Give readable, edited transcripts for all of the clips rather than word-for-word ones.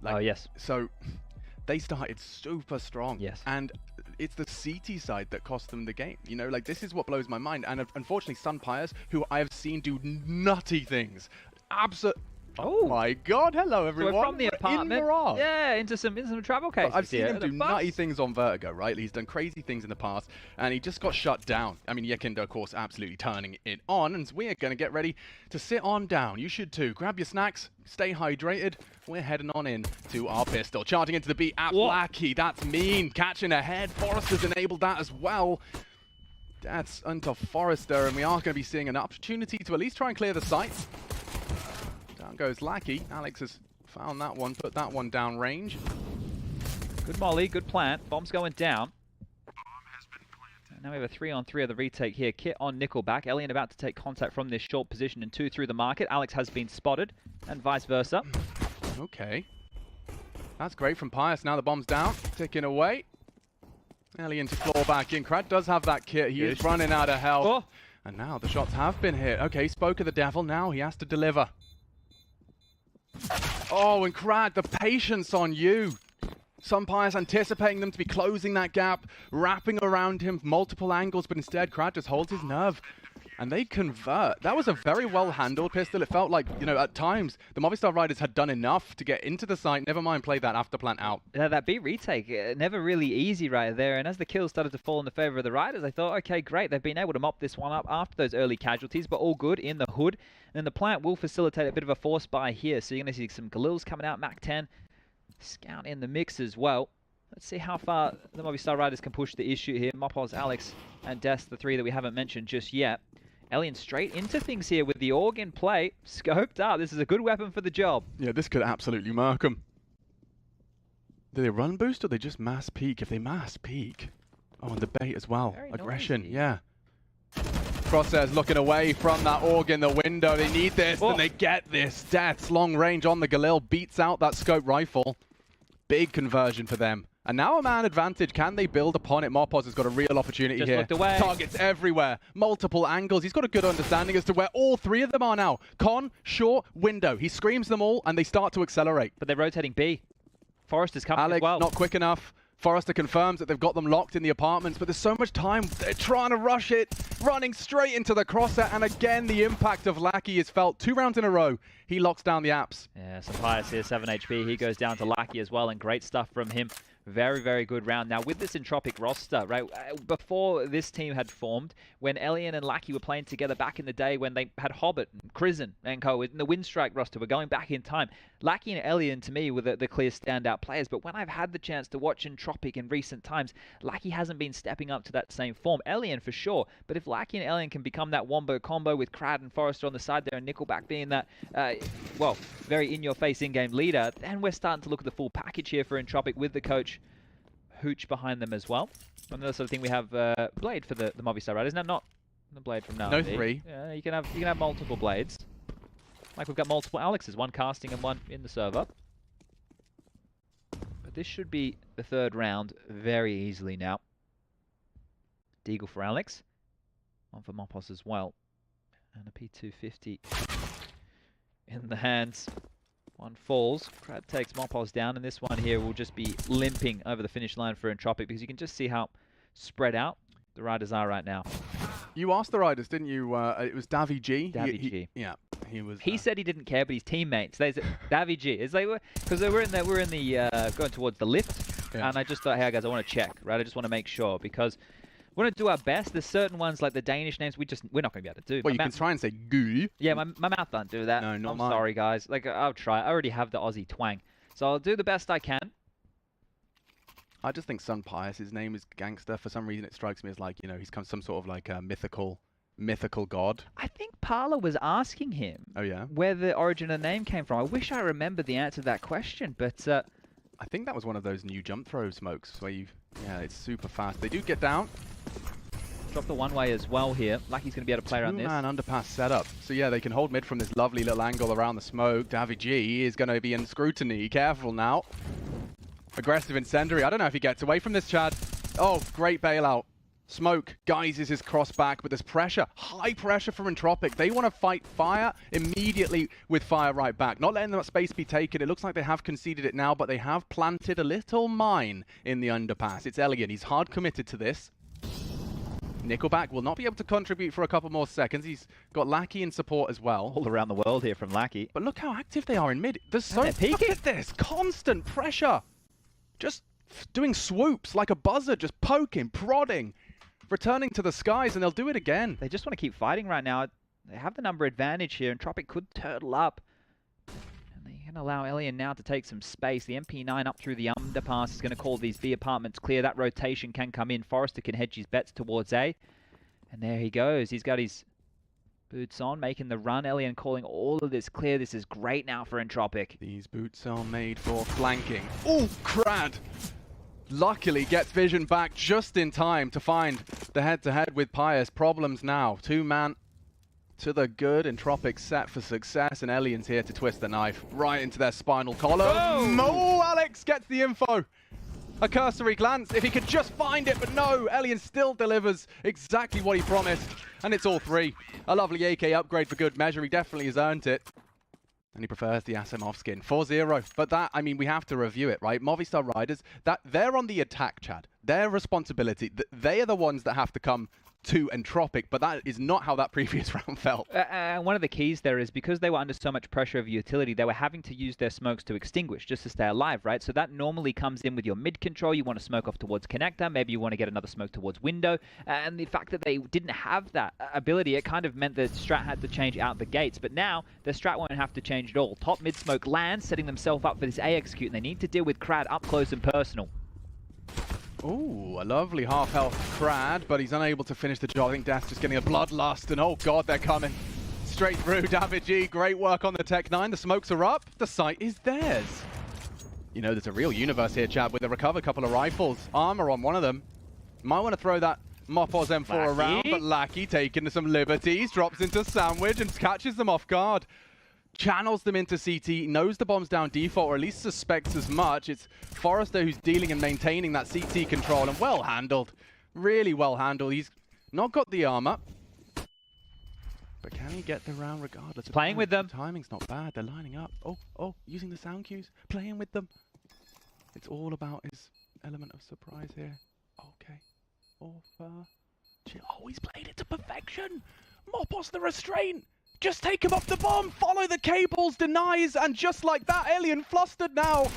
Like, oh, yes. So they started super strong. Yes. And it's the CT side that cost them the game. You know, like, this is what blows my mind. And unfortunately, Sun Pius, who I have seen do nutty things. Oh my God! Hello, everyone. So we're from the apartment, in Mirage. yeah, into some travel cases. I've seen here. him do nutty things on Vertigo, right? He's done crazy things in the past, and he just got shut down. I mean, Yekindo, of course, absolutely turning it on, and we're going to get ready to sit on down. You should too. Grab your snacks, stay hydrated. We're heading on in to our pistol. Charging into the beat at Lackey. That's mean. Catching ahead. Forrester's enabled that as well. That's onto Forrester, and we are going to be seeing an opportunity to at least try and clear the sights. Down goes Lackey. Alex has found that one, put that one down range. Good molly, good plant. Bomb's going down. And now we have a 3-on-3 of the retake here. Kit on Nickelback. Alien about to take contact from this short position and 2 through the market. Alex has been spotted, and vice versa. Okay. That's great from Pius. Now the bomb's down, ticking away. Alien to claw back in. Krad does have that kit. He is running out of health. Oh. And now the shots have been hit. Okay, spoke of the devil. Now he has to deliver. Oh, and Krad, the patience on you. Sun Pius anticipating them to be closing that gap, wrapping around him multiple angles, but instead Krad just holds his nerve. And they convert. That was a very well-handled pistol. It felt like, you know, at times, the Movistar Riders had done enough to get into the site. Never mind play that after plant out. Yeah, that B retake, never really easy right there. And as the kills started to fall in the favor of the Riders, I thought, okay, great. They've been able to mop this one up after those early casualties, but all good in the hood. And then the plant will facilitate a bit of a force buy here. So you're going to see some Galils coming out, Mac 10. Scout in the mix as well. Let's see how far the Movistar Riders can push the issue here. Mopoz, Alex, and Des, the 3 that we haven't mentioned just yet. Alien straight into things here with the AUG in play. Scoped up. This is a good weapon for the job. Yeah, this could absolutely mark them. Do they run boost or they just mass peak? If they mass peak. Oh, and the bait as well. Very Aggression, noisy. yeah. Crosshairs looking away from that AUG in the window. They need this, and they get this. Death's long range on the Galil beats out that scope rifle. Big conversion for them. And now a man advantage. Can they build upon it? Mopoz has got a real opportunity Just here. looked away. Targets everywhere. Multiple angles. He's got a good understanding as to where all 3 of them are now. Con, short, window. He screams them all, and they start to accelerate. But they're rotating B. Forrester's coming Alex, as well. not quick enough. Forrester confirms that they've got them locked in the apartments, but there's so much time. They're trying to rush it, running straight into the crosser, and again, the impact of Lackey is felt. 2 rounds in a row, he locks down the apps. Yeah, some Pius here, 7 HP. He goes down to Lackey as well, and great stuff from him. Very, very good round. Now, with this Entropiq roster, right, before this team had formed, when Alien and Lackey were playing together back in the day when they had Hobbit, and Krizen, and co. in the Windstrike roster, we're going back in time. Lackey and Alien, to me, were the clear standout players, but when I've had the chance to watch Entropiq in recent times, Lackey hasn't been stepping up to that same form. Alien, for sure, but if Lackey and Alien can become that wombo combo with Krad and Forrester on the side there, and Nickelback being that, well, very in-your-face in-game leader, then we're starting to look at the full package here for Entropiq with the coach Hooch behind them as well. Another sort of thing, we have Blade for the Movistar Riders. Now, not the Blade from now. No 3. Yeah, you can have multiple Blades. Like we've got multiple Alexes, one casting and one in the server. But this should be the 3rd round very easily now. Deagle for Alex. One for Mopoz as well. And a P250 in the hands. One falls. Krad takes Mopoz down, and this one here will just be limping over the finish line for Entropiq because you can just see how spread out the Riders are right now. You asked the Riders, didn't you? It was Davy G. Davy G. Yeah, he was. He said he didn't care, but his teammates. They said Davy G. It's like because we're in the going towards the lift, Yeah. and I just thought, hey guys, I want to check, right? I just want to make sure because we want to do our best. There's certain ones like the Danish names we're not going to be able to do. Well, you can try and say goo. Yeah, my mouth don't do that. No, not I'm mine. sorry, guys. Like I'll try. I already have the Aussie twang, so I'll do the best I can. I just think Sun Pius, his name is gangster. For some reason, it strikes me as like, you know, he's some sort of like a mythical god. I think Parla was asking him. Oh yeah. Where the origin of the name came from. I wish I remembered the answer to that question, but I think that was one of those new jump throw smokes where yeah, it's super fast. They do get down. drop the one-way as well here. Lucky's going to be able to play around this. Two-man underpass setup. So yeah, they can hold mid from this lovely little angle around the smoke. Davy G is going to be in scrutiny. Careful now. Aggressive incendiary. I don't know if he gets away from this, Chad. Oh, great bailout. Smoke guises his cross back, but there's pressure, high pressure from Entropiq. They want to fight fire immediately with fire right back, not letting that space be taken. It looks like they have conceded it now, but they have planted a little mine in the underpass. It's Elian. He's hard committed to this. Nickelback will not be able to contribute for a couple more seconds. He's got Lackey in support as well. All around the world here from Lackey. But look how active they are in mid. There's so look at this constant pressure. Just doing swoops like a buzzard, just poking, prodding, returning to the skies, and they'll do it again. They just want to keep fighting right now. They have the number advantage here, and Entropiq could turtle up. And they can allow Elian now to take some space. The MP9 up through the underpass is going to call these B apartments clear. That rotation can come in. Forrester can hedge his bets towards A. And there he goes. He's got his boots on, making the run. Elian calling all of this clear. This is great now for Entropiq. These boots are made for flanking. Oh, Crad! Luckily gets vision back just in time to find the head-to-head with Pius. Problems now. 2-man to the good. Entropiq set for success, and Elian's here to twist the knife right into their spinal column. Oh, Alex gets the info. A cursory glance, if he could just find it, but no, Elian still delivers exactly what he promised, and it's all three. A lovely AK upgrade for good measure. He definitely has earned it. And he prefers the Asimov skin. 4-0. But that, I mean, we have to review it, right? Movistar Riders, that they're on the attack, Chad. Their responsibility. They are the ones that have to come to Entropiq, but that is not how that previous round felt. One of the keys there is because they were under so much pressure of utility, they were having to use their smokes to extinguish just to stay alive, right? So that normally comes in with your mid control. You want to smoke off towards connector, maybe you want to get another smoke towards window, and the fact that they didn't have that ability, it kind of meant that strat had to change out the gates, but now the strat won't have to change at all. Top mid smoke lands, setting themselves up for this A execute, and they need to deal with Crad up close and personal. Ooh, a lovely half-health Crad, but he's unable to finish the job. I think Death's just getting a bloodlust, and oh god, they're coming. Straight through, David. Great work on the Tech 9. The smokes are up. The site is theirs. You know, there's a real universe here, Chad, with a recovered couple of rifles. Armor on one of them. Might want to throw that mopoz M4 around, but Lackey taking some liberties, drops into sandwich and catches them off guard. Channels them into CT, knows the bomb's down default, or at least suspects as much. It's Forrester who's dealing and maintaining that CT control, and well handled. Really well handled. He's not got the armor, but can he get the round regardless? Playing with them. The timing's not bad. They're lining up. Oh, using the sound cues. Playing with them. It's all about his element of surprise here. Okay. Oh, he's played it to perfection. Mopoz the restraint. Just take him off the bomb, follow the cables, denies, and just like that, Elian flustered now.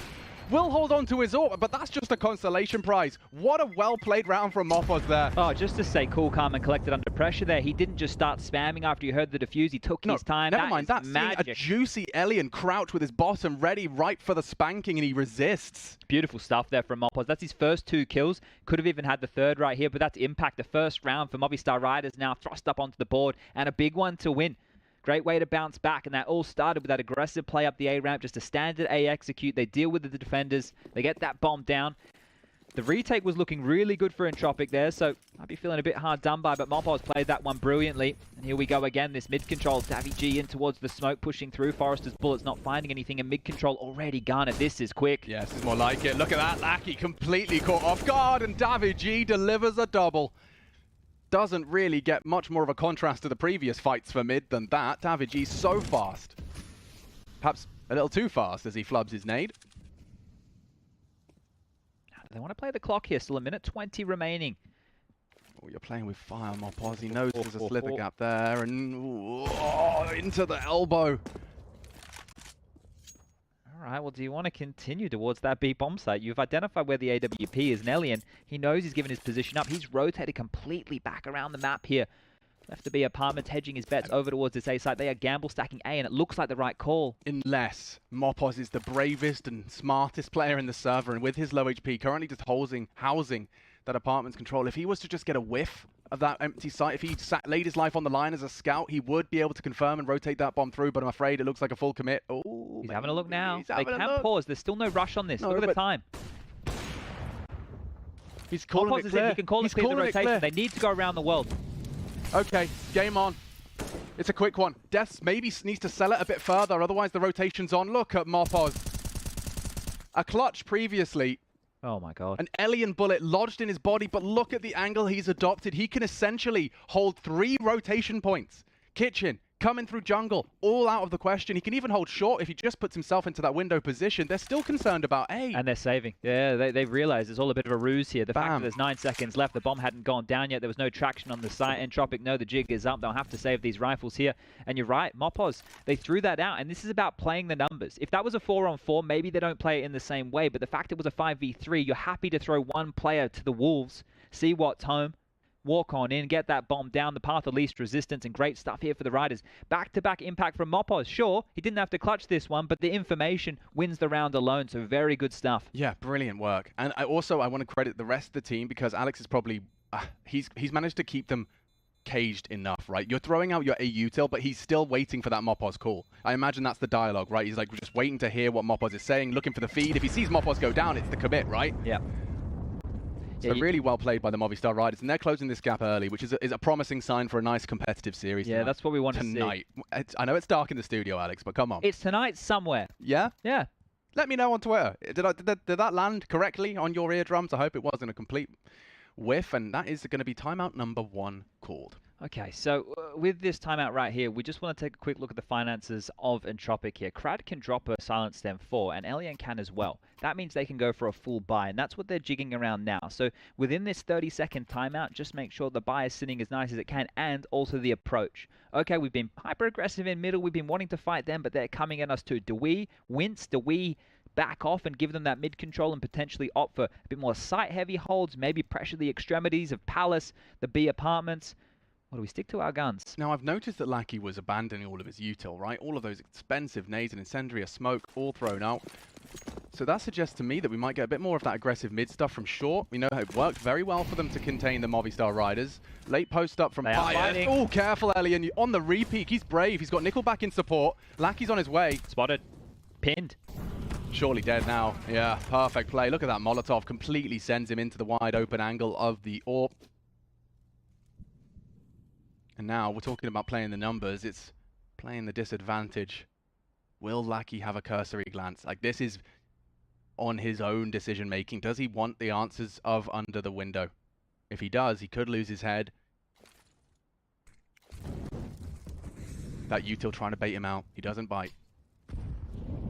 Will hold on to his AWP, but that's just a consolation prize. What a well-played round from Mopoz there. Oh, just to say cool, calm, and collected under pressure there. He didn't just start spamming after he heard the defuse. He took his time. Never mind that. Magic. Seeing a juicy Elian crouch with his bottom ready, ripe for the spanking, and he resists. Beautiful stuff there from Mopoz. That's his first 2 kills. Could have even had the third right here, but that's impact. The first round for Movistar Riders now thrust up onto the board, and a big one to win. Great way to bounce back, and that all started with that aggressive play up the A ramp, just a standard A execute. They deal with the defenders, they get that bomb down. The retake was looking really good for Entropiq there, so I'd be feeling a bit hard done by, but Mopoz played that one brilliantly. And here we go again, this mid-control, Davy in towards the smoke, pushing through. Forrester's bullets not finding anything, and mid-control already garnered. This is quick. Yeah, this is more like it. Look at that, Lackey completely caught off guard, and Davy delivers a double. Doesn't really get much more of a contrast to the previous fights for mid than that. David so fast. Perhaps a little too fast as he flubs his nade. They want to play the clock here. Still a minute 20 remaining. Oh, you're playing with fire, Mopoz. He knows there's a slither gap there, and into the elbow. All right, well, do you want to continue towards that B bomb site? You've identified where the AWP is. Elian, he knows he's given his position up. He's rotated completely back around the map here. Left to B apartments, hedging his bets over towards this A site. They are gamble stacking A, and it looks like the right call. Unless Mopoz is the bravest and smartest player in the server, and with his low HP, currently just housing that apartment's control. If he was to just get a whiff of that empty site, if he laid his life on the line as a scout, he would be able to confirm and rotate that bomb through, but I'm afraid it looks like a full commit. Oh, he's having a look now. They can pause. There's still no rush on this. Look at the time. He's calling it clear. He can call it clear the rotation. They need to go around the world. Okay, game on. It's a quick one. Deaths maybe needs to sell it a bit further, otherwise the rotation's on. Look at Mopoz. A clutch previously. Oh my god. An alien bullet lodged in his body, but look at the angle he's adopted. He can essentially hold 3 rotation points. Kitchen, coming through jungle, all out of the question. He can even hold short if he just puts himself into that window position. They're still concerned about A. And they're saving. Yeah, they've realized it's all a bit of a ruse here. The fact that there's 9 seconds left, the bomb hadn't gone down yet, there was no traction on the site. Entropiq know the jig is up, they'll have to save these rifles here. And you're right, mopoz, they threw that out, and this is about playing the numbers. If that was a 4-on-4, maybe they don't play it in the same way, but the fact it was a 5v3, you're happy to throw one player to the wolves, see what's home, walk on in, get that bomb down the path of least resistance, and great stuff here for the Riders. Back-to-back impact from mopoz. Sure, he didn't have to clutch this one, but the information wins the round alone, so very good stuff. Yeah, brilliant work. And I want to credit the rest of the team, because Alex is probably, he's managed to keep them caged enough, right? You're throwing out your A util, but he's still waiting for that mopoz call. I imagine that's the dialogue, right? He's like just waiting to hear what mopoz is saying, looking for the feed. If he sees mopoz go down, it's the commit, right? Yeah. So really well played by the Movistar Riders, and they're closing this gap early, which is a promising sign for a nice competitive series. Yeah, that's what we want tonight. To see. I know it's dark in the studio, Alex, but come on. It's tonight somewhere. Yeah? Yeah. Let me know on Twitter. Did that land correctly on your eardrums? I hope it wasn't a complete whiff, and that is going to be timeout number 1 called. Okay, so with this timeout right here, we just want to take a quick look at the finances of Entropiq here. Krad can drop a Silent Stem 4, and Alien can as well. That means they can go for a full buy, and that's what they're jigging around now. So within this 30-second timeout, just make sure the buy is sitting as nice as it can, and also the approach. Okay, we've been hyper-aggressive in middle, we've been wanting to fight them, but they're coming at us too. Do we wince? Do we back off and give them that mid control and potentially opt for a bit more site-heavy holds, maybe pressure the extremities of Palace, the B apartments? Or do we stick to our guns? Now, I've noticed that Lackey was abandoning all of his util, right? All of those expensive nades and incendiary smoke all thrown out. So that suggests to me that we might get a bit more of that aggressive mid stuff from short. We know it worked very well for them to contain the Movistar Riders. Late post up from Pyre. Oh, careful, Alien. On the repeat, he's brave. He's got Nickelback in support. Lackey's on his way. Spotted. Pinned. Surely dead now. Yeah, perfect play. Look at that Molotov. Completely sends him into the wide open angle of the AWP. And now we're talking about playing the numbers. It's playing the disadvantage. Will Lackey have a cursory glance? Like, this is on his own decision making. Does he want the answers of under the window? If he does, he could lose his head. That util trying to bait him out. He doesn't bite.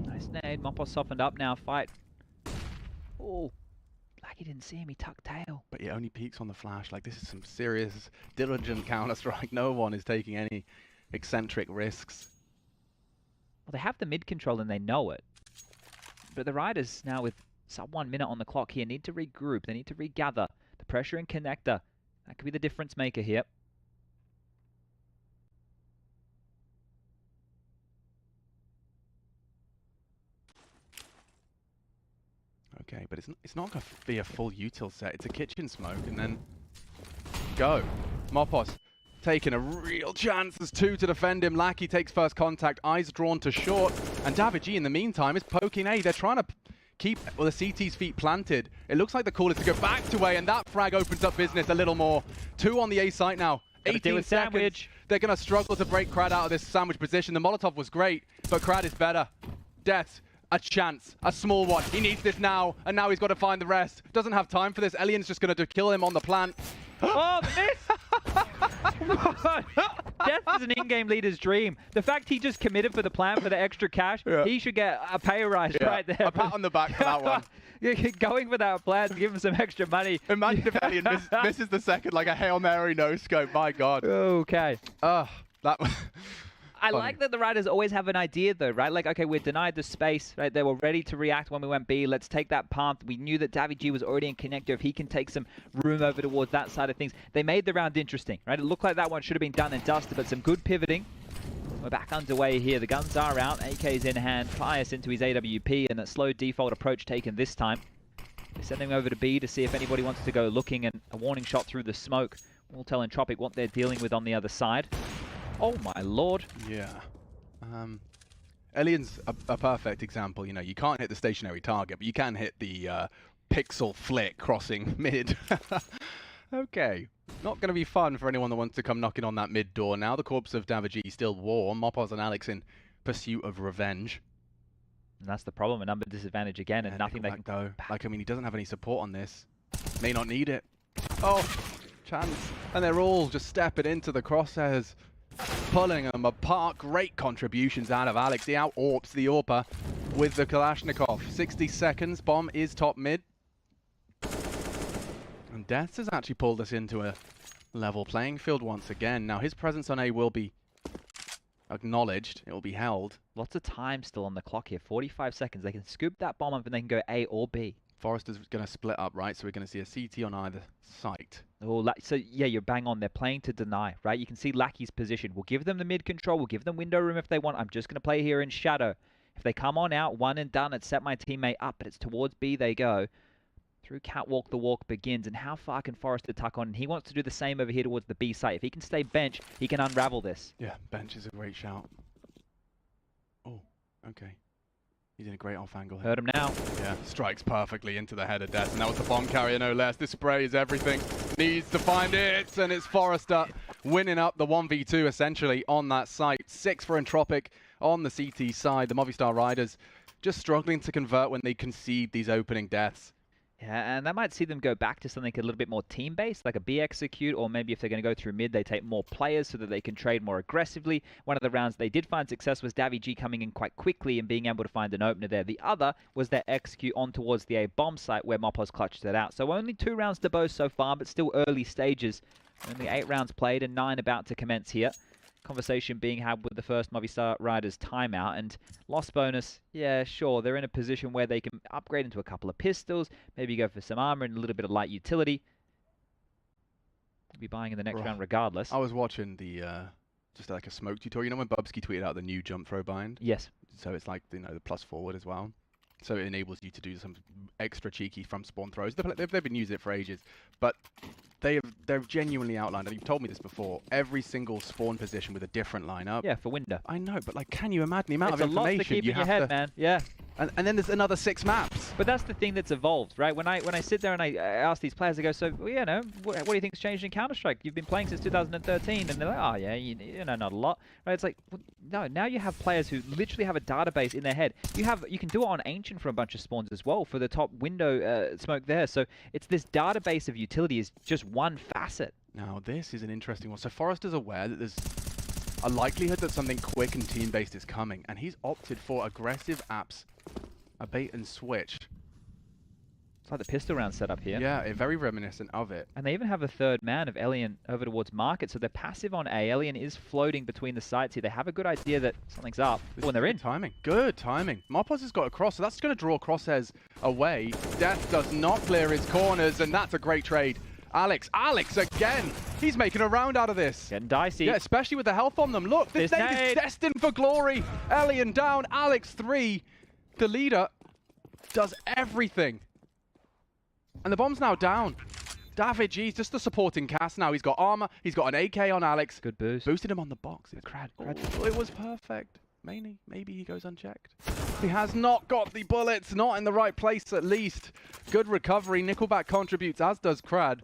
Nice nade. mopoz softened up now. Fight. Oh. He didn't see him, he tucked tail. But he only peeks on the flash. Like, this is some serious, diligent Counter-Strike. No one is taking any eccentric risks. Well, they have the mid control and they know it. But the Riders now with sub 1 minute on the clock here need to regroup. They need to regather. The pressure and connector. That could be the difference maker here. Okay, but it's not going to be a full util set. It's a kitchen smoke, and then go. mopoz taking a real chance. There's 2 to defend him. Lackey takes first contact. Eyes drawn to short. And davidji, in the meantime, is poking A. They're trying to keep the CT's feet planted. It looks like the call is to go back to A, and that frag opens up business a little more. 2 on the A site now. 18 seconds. They're going to struggle to break Krad out of this sandwich position. The Molotov was great, but Krad is better. Death. A chance, a small one. He needs this now, and now he's got to find the rest. Doesn't have time for this. Alien's just going to kill him on the plant. Oh, miss! Death is an in-game leader's dream. The fact he just committed for the plan for the extra cash, he should get a pay rise right there. A pat on the back for that one. Going for that plan, give him some extra money. Imagine if Alien misses the second, like a Hail Mary no-scope. My God. Okay. That was... I like that the Riders always have an idea, though, right? Like, okay, we're denied the space, right? They were ready to react when we went B. Let's take that path. We knew that davidji was already in connector. If he can take some room over towards that side of things. They made the round interesting, right? It looked like that one should have been done and dusted, but some good pivoting. We're back underway here. The guns are out. AK's in hand. Pius into his AWP, and a slow default approach taken this time. They're sending over to B to see if anybody wants to go looking, and a warning shot through the smoke. We'll tell Entropiq what they're dealing with on the other side. Oh my lord. Yeah. Alien's a perfect example. You know, you can't hit the stationary target, but you can hit the pixel flick crossing mid. Okay. Not going to be fun for anyone that wants to come knocking on that mid door now. The corpse of davidji still warm. mopoz and Alex in pursuit of revenge. And that's the problem, a number disadvantage again, and nothing they can go. Like, I mean, he doesn't have any support on this. May not need it. Oh, chance. And they're all just stepping into the crosshairs, pulling them apart. Great contributions out of Alex. He out-AWPs the AWPer with the Kalashnikov. 60 seconds, bomb is top mid. And Deaths has actually pulled us into a level playing field once again. Now his presence on A will be acknowledged, it will be held. Lots of time still on the clock here, 45 seconds. They can scoop that bomb up and they can go A or B. Forrester's going to split up, right? So we're going to see a CT on either site. Oh, so yeah, you're bang on. They're playing to deny, right? You can see Lackey's position. We'll give them the mid control. We'll give them window room if they want. I'm just going to play here in shadow. If they come on out, one and done, it's set my teammate up, but it's towards B they go. Through Catwalk, the walk begins. And how far can Forrester tuck on? And he wants to do the same over here towards the B site. If he can stay bench, he can unravel this. Yeah, bench is a great shout. Oh, okay. He's in a great off angle here. Heard him now. Yeah, strikes perfectly into the head of Death. And that was the bomb carrier, no less. This spray is everything. Needs to find it. And it's Forrester winning up the 1v2 essentially on that site. 6 for Entropiq on the CT side. The Movistar Riders just struggling to convert when they concede these opening deaths. Yeah, and that might see them go back to something a little bit more team-based, like a B execute, or maybe if they're going to go through mid, they take more players so that they can trade more aggressively. One of the rounds they did find success was Davy G coming in quite quickly and being able to find an opener there. The other was their execute on towards the A bomb site where mopoz clutched it out. So only 2 rounds to boast so far, but still early stages. Only 8 rounds played and 9 about to commence here. Conversation being had with the first Movistar Riders timeout, and loss bonus, yeah, sure, they're in a position where they can upgrade into a couple of pistols, maybe go for some armor and a little bit of light utility. They'll be buying in the next round regardless. I was watching the, just like a smoke tutorial, you know when Bubsky tweeted out the new jump throw bind? Yes. So it's like, you know, the plus forward as well. So it enables you to do some extra cheeky from spawn throws. They've been using it for ages, but they've genuinely outlined, and you've told me this before, every single spawn position with a different lineup. Yeah, for window. I know, but like, can you imagine the amount of information it's a lot to keep in your head, man. Yeah. And then there's another 6 maps. But that's the thing that's evolved, right? When I sit there and I ask these players, I go, so, well, you know, what do you think's changed in Counter-Strike? You've been playing since 2013, and they're like, oh, yeah, you know, not a lot. Right? It's like, well, no, now you have players who literally have a database in their head. You can do it on Ancient for a bunch of spawns as well, for the top window smoke there. So it's this database of utility is just one facet. Now, this is an interesting one. So Forrester's aware that there's a likelihood that something quick and team-based is coming, and he's opted for aggressive apps, a bait and switch. It's like the pistol round setup here. Yeah, very reminiscent of it. And they even have a third man of Elian over towards Market, so they're passive on A. Elian is floating between the sites here. They have a good idea that something's up when they're in. Timing. Good timing. mopoz has got across, so that's going to draw crosshairs away. Death does not clear his corners, and that's a great trade. Alex again. He's making a round out of this. Getting dicey. Yeah, especially with the health on them. Look, this nade is destined for glory. Elian down, Alex 3. The leader does everything. And the bomb's now down. David G's just the supporting cast now. He's got armor. He's got an AK on Alex. Good boost. Boosted him on the box. Crad. Oh, it was perfect. Maybe he goes unchecked. He has not got the bullets. Not in the right place, at least. Good recovery. Nickelback contributes, as does Crad.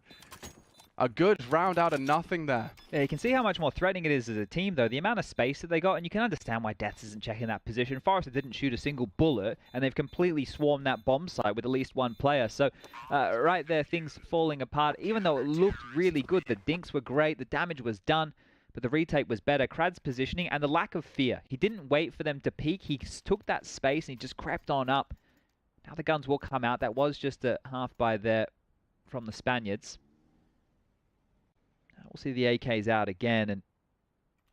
A good round out of nothing there. Yeah, you can see how much more threatening it is as a team, though. The amount of space that they got, and you can understand why Deaths isn't checking that position. Forrester didn't shoot a single bullet, and they've completely swarmed that bomb site with at least 1 player. So, right there, things falling apart. Even though it looked really good, the dinks were great, the damage was done, but the retake was better. Crad's positioning and the lack of fear. He didn't wait for them to peek. He took that space, and he just crept on up. Now the guns will come out. That was just a half by there from the Spaniards. We'll see the AKs out again, and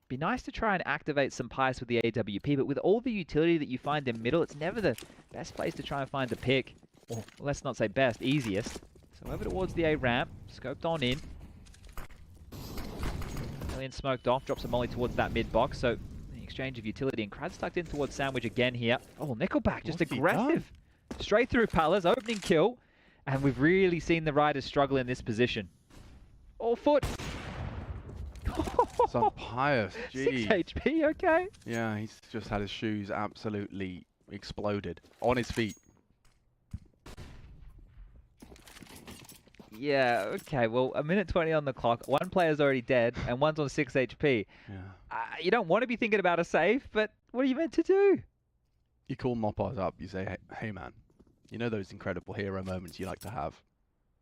be nice to try and activate some pies with the AWP, but with all the utility that you find in middle, it's never the best place to try and find a pick. Or let's not say best, easiest. So over towards the A ramp, scoped on in. Alien smoked off, drops a molly towards that mid box, so the exchange of utility, and Crad stuck in towards Sandwich again here. Oh, Nickelback, just aggressive. Straight through Palace, opening kill, and we've really seen the Riders struggle in this position. All foot. Some pious, gee. 6 HP, okay. Yeah, he's just had his shoes absolutely exploded on his feet. Yeah, okay, well, 1:20 on the clock. 1 player's already dead, and 1's on 6 HP. Yeah. You don't want to be thinking about a save, but what are you meant to do? You call mopoz up, you say, hey man, you know those incredible hero moments you like to have?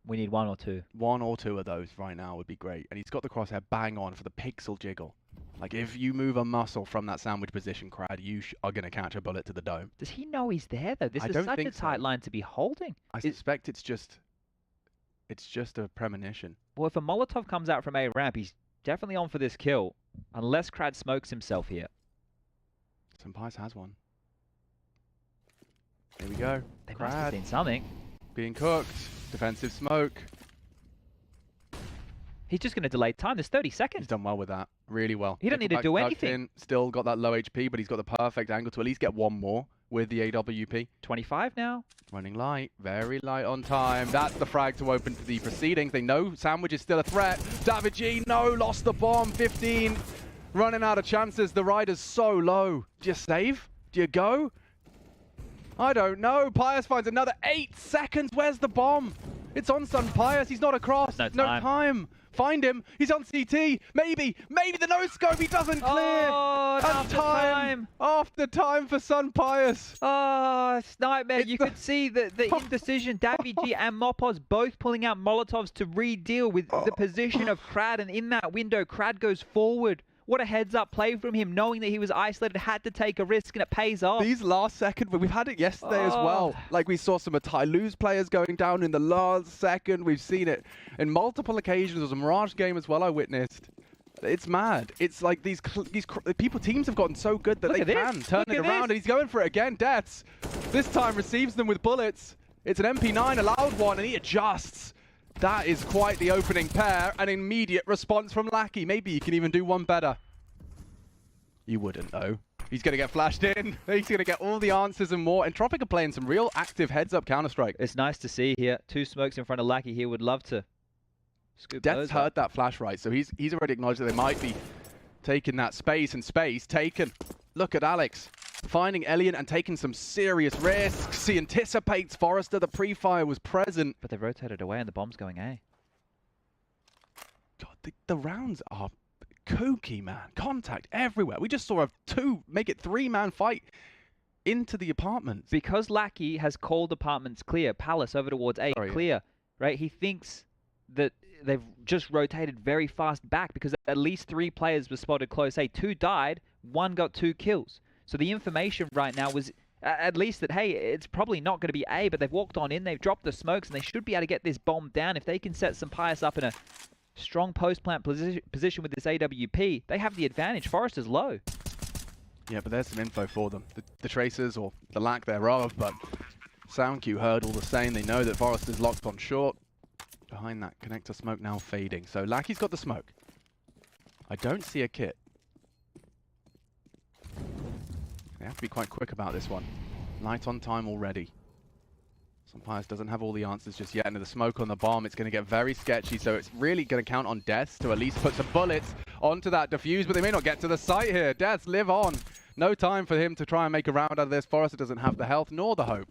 We need one or two. One or two of those right now would be great. And he's got the crosshair bang on for the pixel jiggle. Like, if you move a muscle from that sandwich position, Crad, you are going to catch a bullet to the dome. Does he know he's there, though? This is such a tight line to be holding. I suspect it's just a premonition. Well, if a Molotov comes out from A ramp, he's definitely on for this kill. Unless Crad smokes himself here. Sunpius has one. Here we go. They must have seen something. Being cooked. Defensive smoke. He's just going to delay time. There's 30 seconds. He's done well with that. Really well. He don't need to do anything. Still got that low HP, but he's got the perfect angle to at least get one more with the AWP. 25 now. Running light. Very light on time. That's the frag to open to the proceedings. They know Sandwich is still a threat. davidji, no, lost the bomb. 15. Running out of chances. The rider's so low. Do you save? Do you go? I don't know. Pius finds another 8 seconds. Where's the bomb? It's on Sunpius. He's not across. No time. Find him. He's on CT. Maybe the no-scope. He doesn't clear. Oh, After time for Sunpius. Oh, it's nightmare. You could see the indecision. davidji and mopoz both pulling out Molotovs to re-deal with the position of Crad. And in that window, Crad goes forward. What a heads-up play from him, knowing that he was isolated, had to take a risk, and it pays off. These last second, we've had it yesterday as well. Like, we saw some of Tyloo's players going down in the last second. We've seen it in multiple occasions. There was a Mirage game as well I witnessed. It's mad. It's like these teams have gotten so good that they can turn it around, and he's going for it again. Deaths. This time receives them with bullets. It's an MP9, a loud one, and he adjusts. That is quite the opening pair. An immediate response from Lackey. Maybe you can even do one better. You wouldn't, though. He's going to get flashed in. He's going to get all the answers and more. Entropiq are playing some real active heads-up Counter-Strike. It's nice to see here. 2 smokes in front of Lackey here. Would love to scoop those Death's heard that flash right, so he's already acknowledged that they might be taking that space, and space taken. Look at Alex. Finding Elian and taking some serious risks. He anticipates Forrester. The pre-fire was present. But they've rotated away and the bomb's going A. God, the rounds are kooky, man. Contact everywhere. We just saw a 2, make it 3-man fight into the apartments. Because Lackey has called apartments clear, Palace over towards A, clear, right? He thinks that they've just rotated very fast back because at least 3 players were spotted close A. 2 died, 1 got 2 kills. So the information right now was at least that, hey, it's probably not going to be A, but they've walked on in, they've dropped the smokes, and they should be able to get this bomb down. If they can set Sunpius up in a strong post-plant position with this AWP, they have the advantage. Forrester's low. Yeah, but there's some info for them. The tracers, or the lack thereof, but SoundQ heard all the same. They know that Forrester's locked on short. Behind that connector smoke now fading. So Lackey's got the smoke. I don't see a kit. They have to be quite quick about this one. Light on time already. Sunpius doesn't have all the answers just yet. And the smoke on the bomb, it's going to get very sketchy. So it's really going to count on Deaths to at least put some bullets onto that defuse. But they may not get to the site here. Deaths, live on. No time for him to try and make a round out of this. Forrester doesn't have the health nor the hope.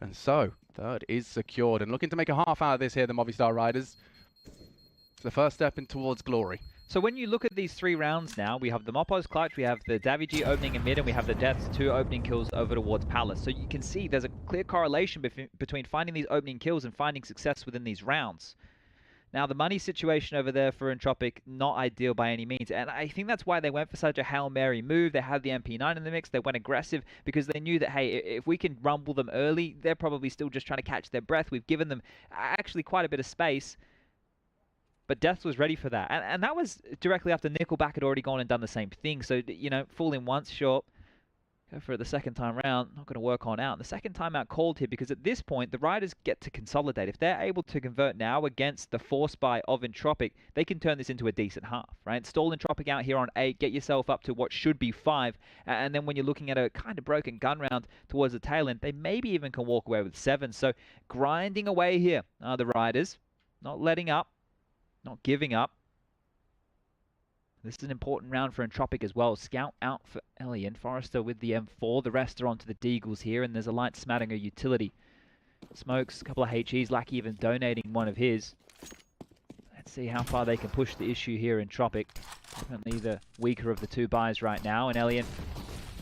And so, third is secured. And looking to make a half out of this here, the Movistar Riders. It's the first step in towards glory. So when you look at these 3 rounds now, we have the mopoz clutch, we have the davidji opening in mid, and we have the Deaths 2 opening kills over towards Palace. So you can see there's a clear correlation between finding these opening kills and finding success within these rounds. Now, the money situation over there for Entropiq, not ideal by any means. And I think that's why they went for such a Hail Mary move. They had the MP9 in the mix. They went aggressive because they knew that, hey, if we can rumble them early, they're probably still just trying to catch their breath. We've given them actually quite a bit of space. But Deaths was ready for that. And that was directly after Nickelback had already gone and done the same thing. So, you know, fooling once, sure. Go for it the second time round. Not going to work on out. And the second time out called here because at this point, the Riders get to consolidate. If they're able to convert now against the force buy of Entropiq, they can turn this into a decent half, right? Stall Entropiq out here on 8. Get yourself up to what should be 5. And then when you're looking at a kind of broken gun round towards the tail end, they maybe even can walk away with 7. So grinding away here are the Riders. Not letting up. Not giving up. This is an important round for Entropiq as well. Scout out for Elian. Forrester with the M4. The rest are onto the Deagles here, and there's a light Smattinger utility. Smokes, a couple of HEs. Lackey even donating one of his. Let's see how far they can push the issue here in Entropiq. Definitely the weaker of the 2 buys right now, and Elian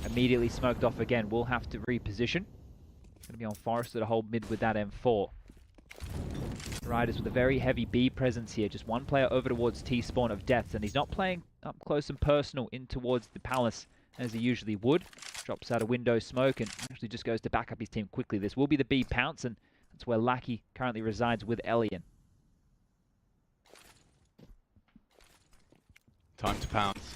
Immediately smoked off again. We'll have to reposition. Going to be on Forrester to hold mid with that M4. Riders with a very heavy B presence here. Just one player over towards T-spawn of deaths, and he's not playing up close and personal in towards the palace as he usually would. Drops out a window smoke and actually just goes to back up his team quickly. This will be the B pounce, and that's where Lackey currently resides with Elian. Time to pounce.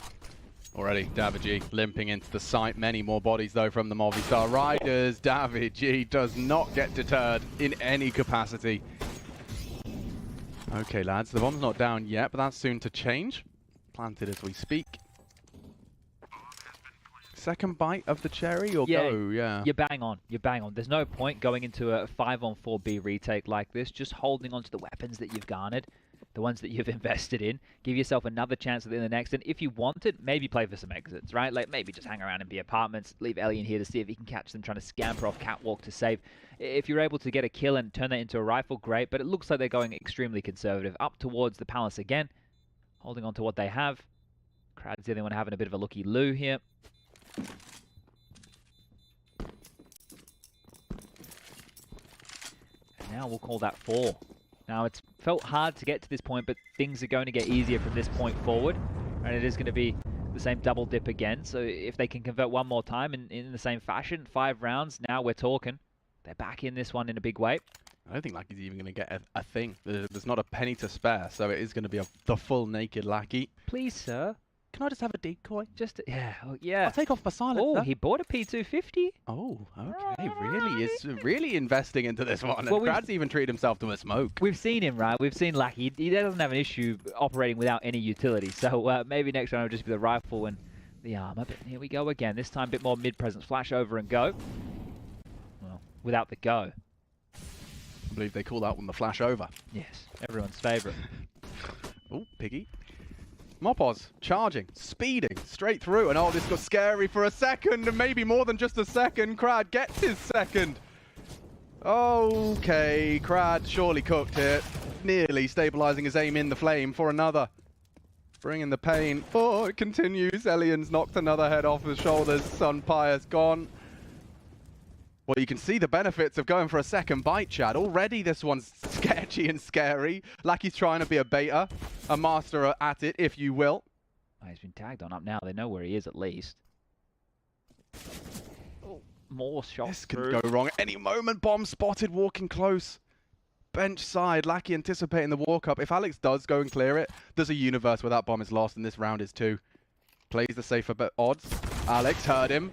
Already, David limping into the site. Many more bodies, though, from the Movistar Riders. David does not get deterred in any capacity. Okay, lads, the bomb's not down yet, but that's soon to change. Planted as we speak. Second bite of the cherry or go? Yeah. You're bang on. You're bang on. There's no point going into a 5-on-4B retake like this, just holding onto the weapons that you've garnered, the ones that you've invested in. Give yourself another chance at the next, and if you want it, maybe play for some exits, right? Like maybe just hang around in B apartments, leave Elian here to see if he can catch them trying to scamper off catwalk to save. If you're able to get a kill and turn that into a rifle, great, but it looks like they're going extremely conservative. Up towards the palace again, holding on to what they have. Crowd's the only one having a bit of a looky-loo here. And now we'll call that 4. Now, it's felt hard to get to this point, but things are going to get easier from this point forward. And it is going to be the same double dip again. So if they can convert one more time in the same fashion, 5 rounds, now we're talking. They're back in this one in a big way. I don't think Lackey's even going to get a thing. There's not a penny to spare, so it is going to be the full naked Lackey. Please, sir. Can I just have a decoy? Just, yeah, yeah. I'll take off my silencer. Oh, he bought a P250. Oh, okay. Really is really investing into this one. Well, And Brad's even treated himself to a smoke. We've seen him, right? We've seen Lackey. He doesn't have an issue operating without any utility. So maybe next round will just be the rifle and the armor. But here we go again. This time a bit more mid-presence. Flash over and go. Well, without the go. I believe they call that one the flash over. Yes, everyone's favorite. Oh, Piggy. Mopoz charging, speeding straight through, and oh, this got scary for a second, and maybe more than just a second. Crad gets his second. Okay, Crad surely cooked here, nearly stabilizing his aim in the flame for another. Bringing the pain. Oh, it continues. Elian's knocked another head off his shoulders. Sun Pious gone. Well, you can see the benefits of going for a second bite, Chad. Already this one's sketchy and scary. Lackey's trying to be a beta, a master at it, if you will. Oh, he's been tagged on up now. They know where he is at least. Oh, more shots. This can go wrong at any moment. Bomb spotted, walking close. Bench side, Lackey anticipating the walk up. If Alex does go and clear it, there's a universe where that bomb is lost, and this round is too. Plays the safer odds. Alex heard him.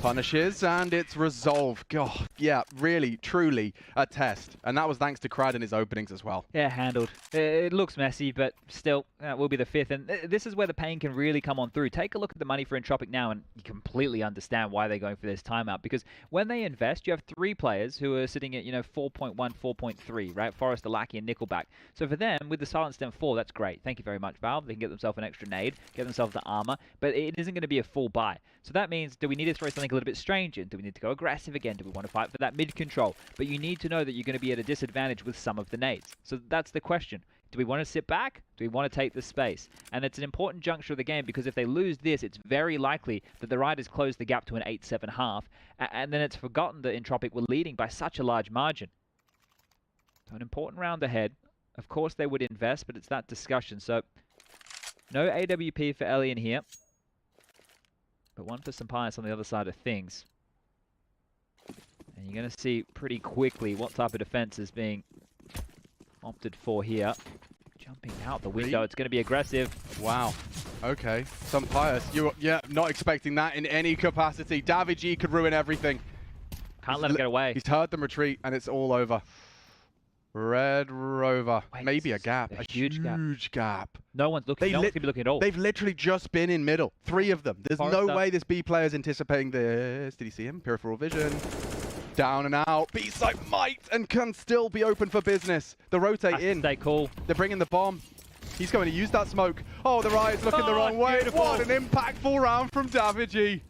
Punishes, and it's resolved. God, yeah, really, truly a test. And that was thanks to Crad in his openings as well. Yeah, handled. It looks messy, but still, that will be the 5th. And this is where the pain can really come on through. Take a look at the money for Entropiq now, and you completely understand why they're going for this timeout. Because when they invest, you have 3 players who are sitting at, 4.1, 4.3, right? Forrester, Lackey, and Nickelback. So for them, with the Silent Stem 4, that's great. Thank you very much, Valve. They can get themselves an extra nade, get themselves the armor, but it isn't going to be a full buy. So that means, do we need to throw something a little bit strange in? Do we need to go aggressive again? Do we want to fight for that mid control? But you need to know that you're going to be at a disadvantage with some of the nades. So that's the question. Do we want to sit back? Do we want to take the space? And it's an important juncture of the game, because if they lose this, it's very likely that the Riders close the gap to an 8-7 half, and then it's forgotten that Entropiq were leading by such a large margin. So an important round ahead. Of course they would invest, but it's that discussion. So no AWP for Elian here. But one for Sampaius on the other side of things. And you're going to see pretty quickly what type of defense is being opted for here. Jumping out the window, it's going to be aggressive. Wow. Okay. Sampaius, yeah, not expecting that in any capacity. David G could ruin everything. Can't let him get away. He's heard them retreat, and it's all over. Red Rover. Wait, maybe a gap. A huge gap. No one's looking. No one's going to be looking at all. They've literally just been in middle. 3 of them. There's no way this B player's anticipating this. Did he see him? Peripheral vision. Down and out. B-side might and can still be open for business. The rotate in. Stay cool. They're bringing the bomb. He's going to use that smoke. Oh, the Riot's looking the wrong way. Beautiful. What an impactful round from David G.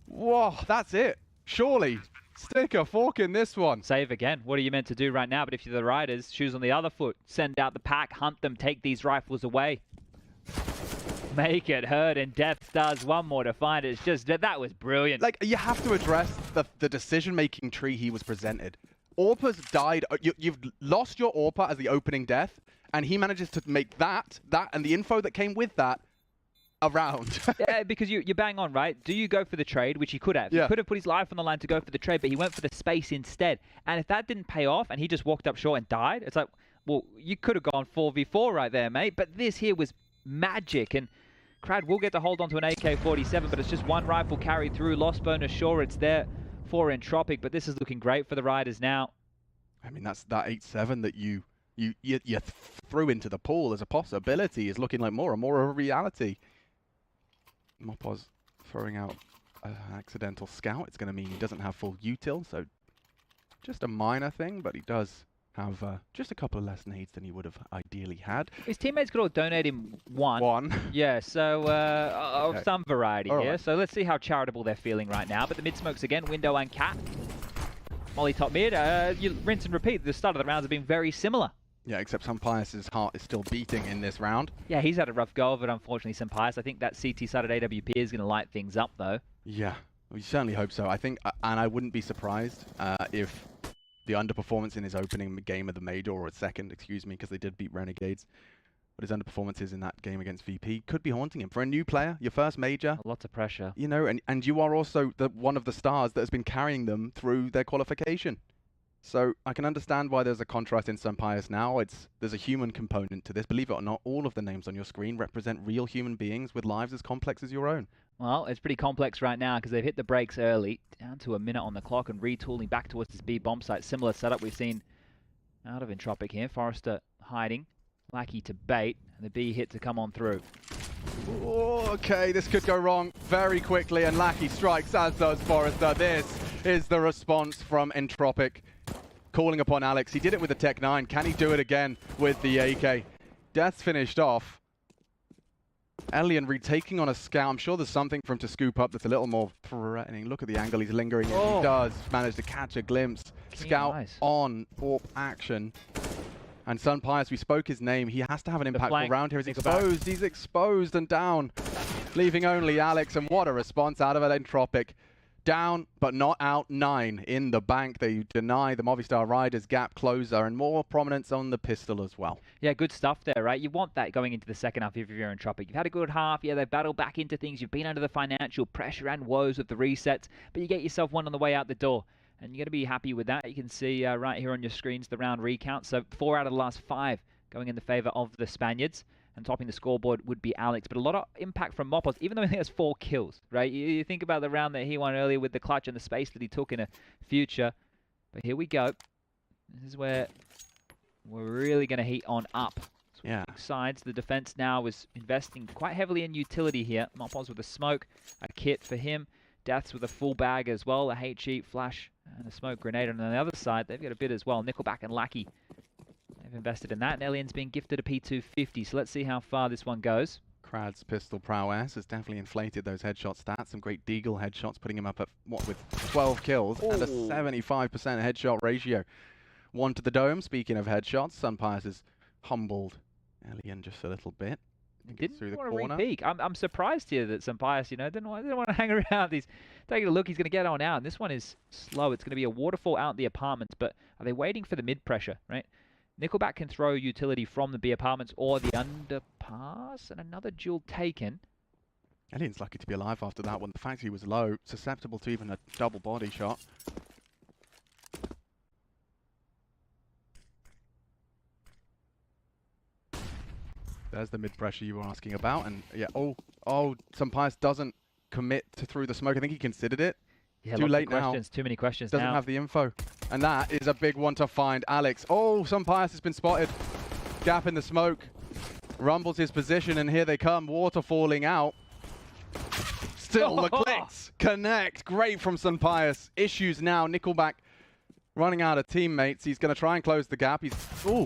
Whoa, that's it. Surely. Stick a fork in this one. Save again. What are you meant to do right now? But if you're the Riders, shoes on the other foot. Send out the pack, hunt them, take these rifles away. make it hurt, and Death does one more to find it. It's just, that was brilliant. Like, you have to address the decision-making tree he was presented. Orpa's died. You've lost your Orpa as the opening death, and he manages to make that, and the info that came with that around. Yeah, because you bang on, right? Do you go for the trade, which he could have? Yeah. He could have put his life on the line to go for the trade, but he went for the space instead. And if that didn't pay off and he just walked up short and died, it's like, well, you could have gone 4v4 right there, mate. But this here was magic, and Crad will get to hold on to an AK-47, but it's just one rifle carried through. Lost bonus, sure, it's there for Entropiq, but this is looking great for the Riders now. I mean, that's that 8-7 that you threw into the pool as a possibility is looking like more and more of a reality. mopoz throwing out an accidental scout. It's going to mean he doesn't have full util, so just a minor thing, but he does have just a couple of less nades than he would have ideally had. His teammates could all donate him one. Yeah, so of some variety here. Right. So let's see how charitable they're feeling right now. But the mid smokes again, Window and Cat. Molly top mid. You rinse and repeat. The start of the rounds have been very similar. Yeah, except Sampaius' heart is still beating in this round. Yeah, he's had a rough go of it, unfortunately, Sampaius. I think that CT side at AWP is going to light things up, though. Yeah, we certainly hope so. I think, and I wouldn't be surprised if the underperformance in his opening game of the Major, or its second, excuse me, because they did beat Renegades. But his underperformances in that game against VP could be haunting him. For a new player, your first Major. Lots of pressure. You know, and you are also one of the stars that has been carrying them through their qualification. So I can understand why there's a contrast in Sampaius now. There's a human component to this. Believe it or not, all of the names on your screen represent real human beings with lives as complex as your own. Well, it's pretty complex right now because they've hit the brakes early, down to a minute on the clock, and retooling back towards this B bomb site. Similar setup we've seen out of Entropiq here. Forrester hiding, Lackey to bait, and the B hit to come on through. Oh, okay, this could go wrong very quickly, and Lackey strikes, as does Forrester. This is the response from Entropiq, calling upon Alex. He did it with the Tech 9. Can he do it again with the AK? Death's finished off. Elian retaking on a scout. I'm sure there's something for him to scoop up that's a little more threatening. Look at the angle he's lingering in. He does manage to catch a glimpse. Scout on AWP action. And Sampaius, we spoke his name. He has to have an impactful round here. He's exposed. He's exposed and down, leaving only Alex. And what a response out of it, Entropiq. Down, but not out. 9 in the bank. They deny the Movistar Riders gap closer, and more prominence on the pistol as well. Yeah, good stuff there, right? You want that going into the second half if you're Entropiq. You've had a good half. Yeah, they battled back into things. You've been under the financial pressure and woes of the resets, but you get yourself one on the way out the door. And you're going to be happy with that. You can see right here on your screens the round recount. So 4 out of the last 5 going in the favor of the Spaniards. And topping the scoreboard would be Alex. But a lot of impact from mopoz, even though he has 4 kills, right? You think about the round that he won earlier with the clutch and the space that he took in a future. But here we go. This is where we're really going to heat on up. Yeah. Sides, the defense now is investing quite heavily in utility here. mopoz with a smoke, a kit for him. Deaths with a full bag as well, a HE, flash, and a smoke grenade. And on the other side, they've got a bit as well. Nickelback and Lackey. They've invested in that, and Elian's been gifted a P250, so let's see how far this one goes. Krad's pistol prowess has definitely inflated those headshot stats. Some great Deagle headshots, putting him up at, with 12 kills and a 75% headshot ratio. 1 to the dome, speaking of headshots. Sampaius has humbled Elian just a little bit. Didn't through the corner. Re-peek. I'm surprised here that Sampaius, didn't want to hang around. He's taking a look. He's going to get on out, and this one is slow. It's going to be a waterfall out in the apartments, but are they waiting for the mid pressure, right? Nickelback can throw utility from the B apartments or the underpass, and another duel taken. Elian's lucky to be alive after that one. The fact he was low, susceptible to even a double body shot. There's the mid pressure you were asking about, and yeah, Sampaius doesn't commit to through the smoke. I think he considered it. Yeah, too late now. Too many questions. Doesn't have the info. And that is a big one to find. Alex. Oh, Sampaius has been spotted. Gap in the smoke. Rumbles his position, and here they come. Water falling out. Still the clicks. Connect. Great from Sampaius. Issues now. Nickelback running out of teammates. He's going to try and close the gap. He's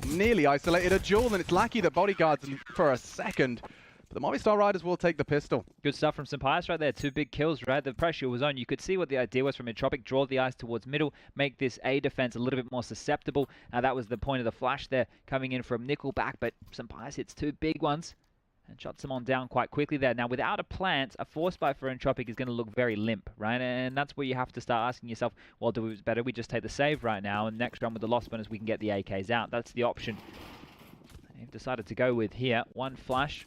nearly isolated a duel, and it's Lackey that bodyguards for a second. But the Movistar Riders will take the pistol. Good stuff from Sampaius right there. 2 big kills, right? The pressure was on. You could see what the idea was from Entropiq. Draw the eyes towards middle, make this A defense a little bit more susceptible. That was the point of the flash there coming in from Nickelback. But Sampaius hits 2 big ones. and shuts them on down quite quickly there. Now, without a plant, a force buy for Entropiq is going to look very limp, right? And that's where you have to start asking yourself, well, do it better? We just take the save right now, and next round with the loss bonus, we can get the AKs out. That's the option they've decided to go with here. One flash,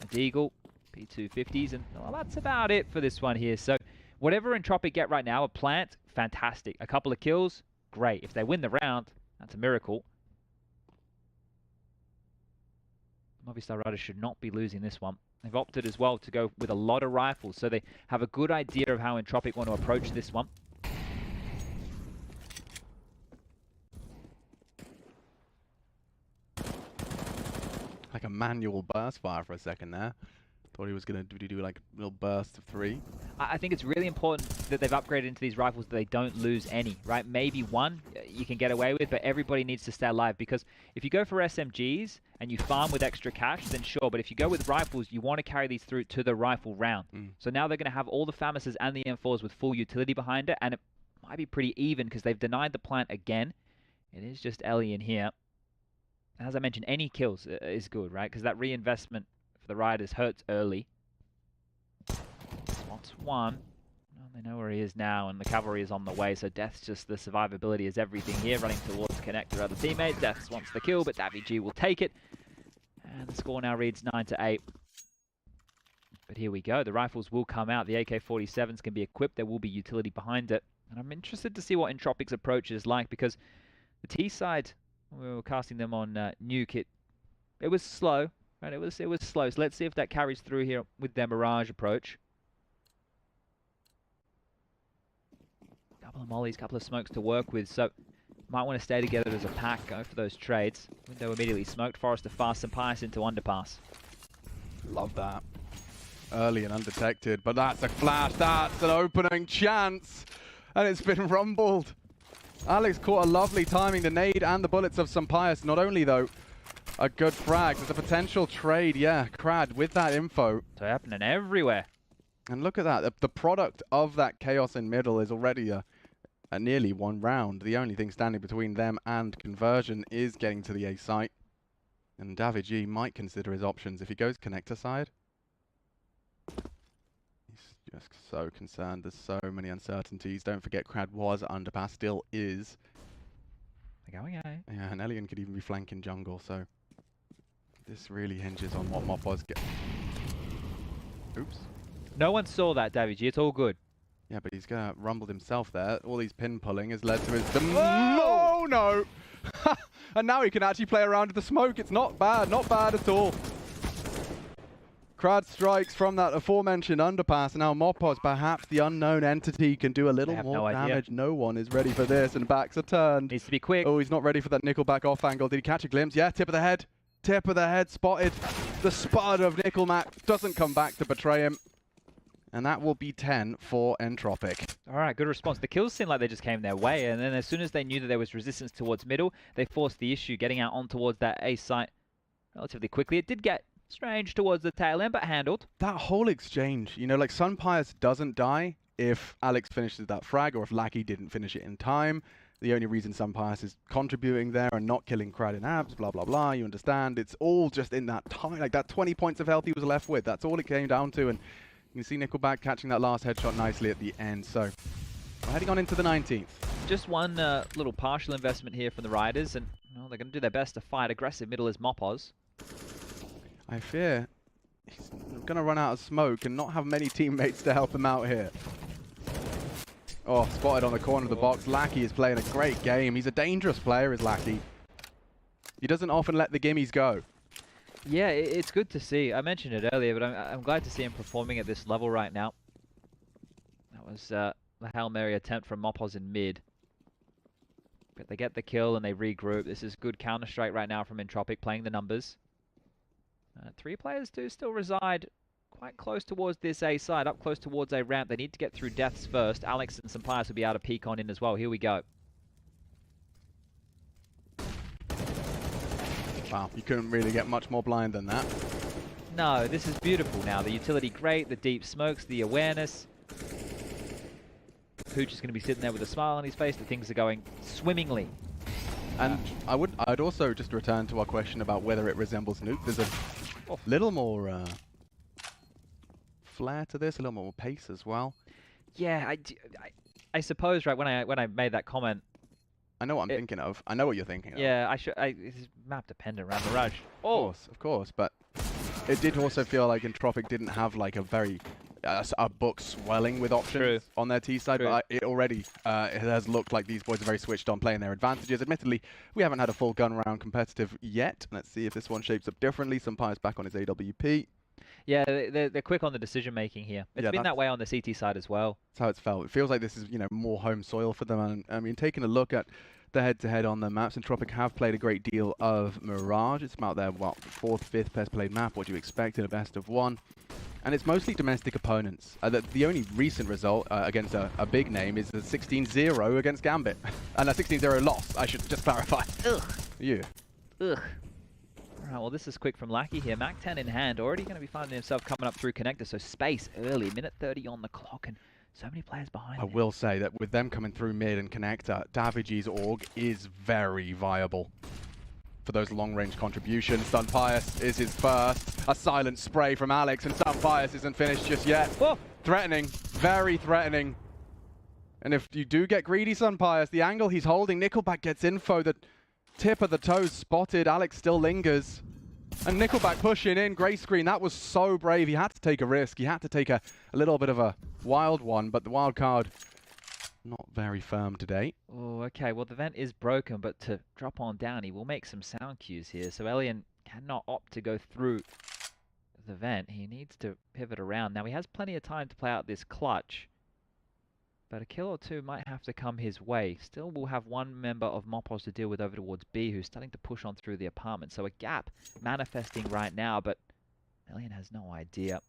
a deagle, P250s, and well, that's about it for this one here. So whatever Entropiq get right now, a plant, fantastic. A couple of kills, great. If they win the round, that's a miracle. Movistar Riders should not be losing this one. They've opted as well to go with a lot of rifles, so they have a good idea of how Entropiq want to approach this one. Like a manual burst fire for a second there. Thought he was going to do like a little burst of 3. I think it's really important that they've upgraded into these rifles that they don't lose any, right? Maybe one you can get away with, but everybody needs to stay alive, because if you go for SMGs and you farm with extra cash, then sure, but if you go with rifles, you want to carry these through to the rifle round. So now they're going to have all the FAMASs and the M4s with full utility behind it, and it might be pretty even because they've denied the plant again. It is just Ellie in here. As I mentioned, any kills is good, right? Because that reinvestment for the Riders hurts early. Spots one. Well, they know where he is now, and the cavalry is on the way, so Death's just the survivability is everything here, running towards connector other teammates. Death wants the kill, but Davy will take it. And the score now reads 9-8. But here we go. The rifles will come out. The AK-47s can be equipped. There will be utility behind it. And I'm interested to see what Entropiq's approach is like, because the T side, we were casting them on Nuke. It was slow, right? It was slow. So let's see if that carries through here with their Mirage approach. Couple of mollies, couple of smokes to work with. So might want to stay together as a pack, go for those trades. Window immediately smoked. Forrester fast and Pius into underpass. Love that. Early and undetected, but that's a flash. That's an opening chance. And it's been rumbled. Alex caught a lovely timing, the nade and the bullets of Pius. Not only, though, a good frag. There's a potential trade, yeah. Crad with that info. It's happening everywhere. And look at that. The product of that chaos in middle is already a nearly 1 round. The only thing standing between them and conversion is getting to the A site. And David G might consider his options if he goes connector side. Just so concerned. There's so many uncertainties. Don't forget, Crad was underpass, still is. They're going A. Yeah, and Elian could even be flanking jungle, so this really hinges on what mopoz get. Oops. No one saw that, David G. It's all good. Yeah, but he's gonna rumbled himself there. All these pin pulling has led to his. Oh no! And now he can actually play around with the smoke. It's not bad at all. Crad strikes from that aforementioned underpass. Now mopoz, perhaps the unknown entity, can do a little more damage. No one is ready for this, and backs are turned. Needs to be quick. Oh, he's not ready for that Nickelback off angle. Did he catch a glimpse? Yeah, tip of the head. Tip of the head spotted. The spud of Nickelback doesn't come back to betray him. And that will be 10 for Entropiq. All right, good response. The kills seemed like they just came their way, and then as soon as they knew that there was resistance towards middle, they forced the issue, getting out on towards that A site relatively quickly. It did get strange towards the tail end, but handled. That whole exchange, you know, like Pius doesn't die if Alex finishes that frag, or if Lackey didn't finish it in time. The only reason Pius is contributing there and not killing Crad in abs, blah, blah, blah, you understand. It's all just in that time, like that 20 points of health he was left with. That's all it came down to, and you can see Nickelback catching that last headshot nicely at the end. So we're heading on into the 19th. Just one little partial investment here from the Riders, and well, they're going to do their best to fight. Aggressive middle is mopoz. I fear he's going to run out of smoke and not have many teammates to help him out here. Oh, spotted on the corner of the box. Lackey is playing a great game. He's a dangerous player, is Lackey. He doesn't often let the gimmies go. Yeah, it's good to see. I mentioned it earlier, but I'm glad to see him performing at this level right now. That was the Hail Mary attempt from mopoz in mid. But they get the kill and they regroup. This is good Counter-Strike right now from Entropiq, playing the numbers. 3 players do still reside quite close towards this A side, up close towards a ramp. They need to get through deaths first. Alex and Pius will be able to peek on in as well. Here we go. Wow, you couldn't really get much more blind than that. No, this is beautiful now. The utility great, the deep smokes, the awareness. Pooch is going to be sitting there with a smile on his face. That things are going swimmingly. And I'd also just return to our question about whether it resembles Nuke. There's a Little more flair to this, a little more pace as well. Yeah, I suppose, right, when I made that comment, I know what I'm thinking of. I know what you're thinking of. Yeah, it's map dependent around Mirage. Of course, but it did also feel like Entropiq didn't have like a very a book swelling with options on their T side, but it already it has looked like these boys are very switched on playing their advantages. Admittedly, we haven't had a full gun round competitive yet. Let's see if this one shapes up differently. Sumpire's back on his AWP. Yeah, they're quick on the decision making here. It's been that way on the CT side as well. That's how it's felt. It feels like this is, you know, more home soil for them. And I mean, taking a look at the head-to-head on the maps, Entropiq have played a great deal of Mirage. It's about their, what, 4th, 5th best played map. What do you expect in a best of one? And it's mostly domestic opponents. The only recent result against a big name is the 16-0 against Gambit. And a 16-0 loss, I should just clarify. Ugh. Yeah. Ugh. Alright, well this is quick from Lackey here. Mac 10 in hand, already going to be finding himself coming up through connector, so space early, minute 30 on the clock, and so many players behind. I will say that with them coming through mid and connector, Daviji's org is very viable for those long-range contributions. Sunpius is his first. A silent spray from Alex, and Sunpius isn't finished just yet. Whoa. Threatening, very threatening. And if you do get greedy, Sunpius, the angle he's holding, Nickelback gets info that tip of the toes spotted. Alex still lingers. And Nickelback pushing in, grey screen. That was so brave. He had to take a risk. He had to take a little bit of a wild one, but the wild card not very firm today. Oh, okay. Well, the vent is broken, but to drop on down, he will make some sound cues here. So Elian cannot opt to go through the vent. He needs to pivot around. Now, he has plenty of time to play out this clutch, but a kill or two might have to come his way. Still, we'll have one member of mopoz to deal with over towards B, who's starting to push on through the apartment. So a gap manifesting right now, but Elian has no idea.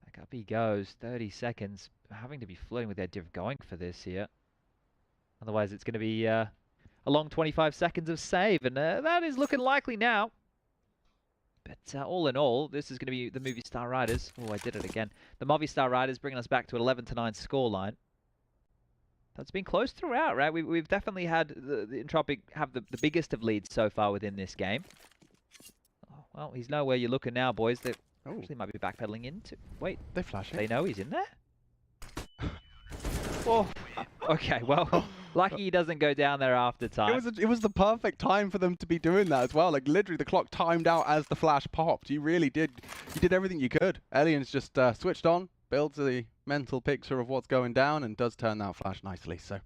Back up he goes, 30 seconds. Having to be flirting with the idea of going for this here. Otherwise, it's going to be a long 25 seconds of save, and that is looking likely now. But all in all, this is going to be the Movistar Riders. Oh, I did it again. The Movistar Riders bringing us back to an 11-9 scoreline. That's been close throughout, right? We've definitely had the Entropiq have the biggest of leads so far within this game. Oh, well, he's nowhere you're looking now, boys. They actually might be backpedaling into... Wait. They're flashing. They know he's in there? Oh, okay, well, lucky he doesn't go down there after time. It was the perfect time for them to be doing that as well. Like, literally, the clock timed out as the flash popped. You really did. You did everything you could. Elian's just switched on, builds the mental picture of what's going down, and does turn that flash nicely. So,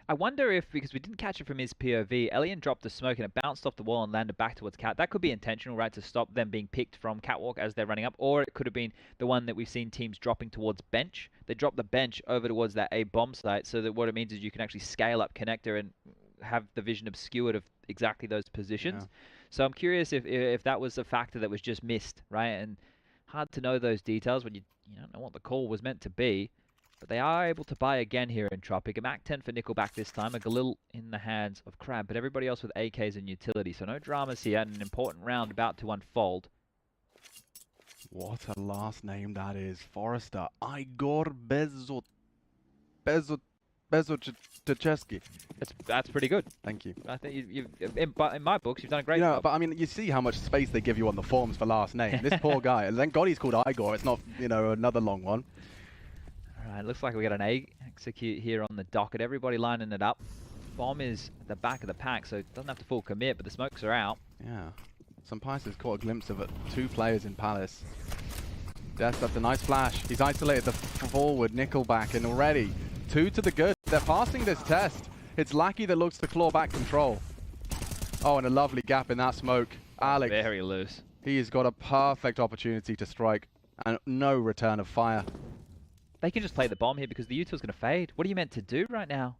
I wonder if, because we didn't catch it from his POV, Elian dropped the smoke and it bounced off the wall and landed back towards Cat. That could be intentional, right, to stop them being picked from Catwalk as they're running up, or it could have been the one that we've seen teams dropping towards bench. They drop the bench over towards that A bomb site, so that what it means is you can actually scale up connector and have the vision obscured of exactly those positions. Yeah. So I'm curious if that was a factor that was just missed, right? And hard to know those details when you don't know what the call was meant to be. But they are able to buy again here in Entropiq. A Mac 10 for Nickelback this time. A Galil in the hands of Crab. But everybody else with AKs and utility. So no dramas here. And an important round about to unfold. What a last name that is. Forrester. Igor Bezocheski. That's pretty good. Thank you. I think in my books, you've done a great job. But I mean, you see how much space they give you on the forms for last name. This poor guy. Thank God he's called Igor. It's not, another long one. Alright, looks like we got an A execute here on the docket. Everybody lining it up. Bomb is at the back of the pack, so it doesn't have to full commit, but the smokes are out. Yeah. Sumpius has caught a glimpse of it. 2 players in Palace. That's a nice flash. He's isolated the forward Nickelback, and already 2 to the good. They're passing this test. It's Lackey that looks to claw back control. Oh, and a lovely gap in that smoke. Alex. Very loose. He has got a perfect opportunity to strike, and no return of fire. They can just play the bomb here because the util's going to fade. What are you meant to do right now?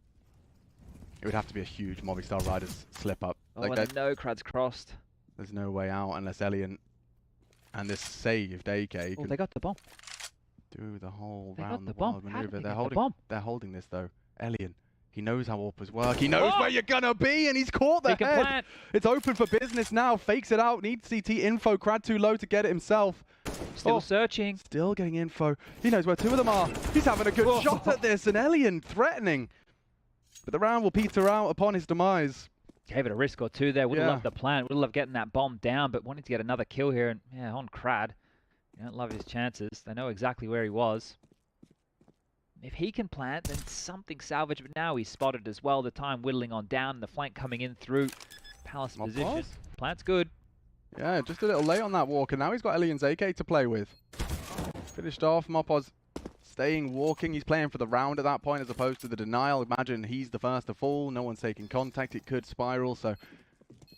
It would have to be a huge Movistar Riders slip up. Oh, and no crowd's crossed. There's no way out unless Elian and this saved AK. Oh, they got the bomb. Do the whole round the bomb maneuver. They're holding this though. Elian. He knows how AWPers work. He knows where you're gonna be, and he's caught the head. It's open for business now. Fakes it out. Needs CT info. Crad too low to get it himself. Still searching. Still getting info. He knows where 2 of them are. He's having a good shot at this, and Elian threatening. But the round will peter out upon his demise. Gave it a risk or two there. Would have loved the plant. Would have loved getting that bomb down, but wanted to get another kill here. And yeah, on Crad. You don't love his chances. They know exactly where he was. If he can plant, then something salvage. But now he's spotted as well. The time whittling on down. The flank coming in through Palace position. Plant's good. Yeah, just a little late on that walk. And now he's got Elian's AK to play with. Finished off. mopoz staying walking. He's playing for the round at that point as opposed to the denial. Imagine he's the first to fall. No one's taking contact. It could spiral. So,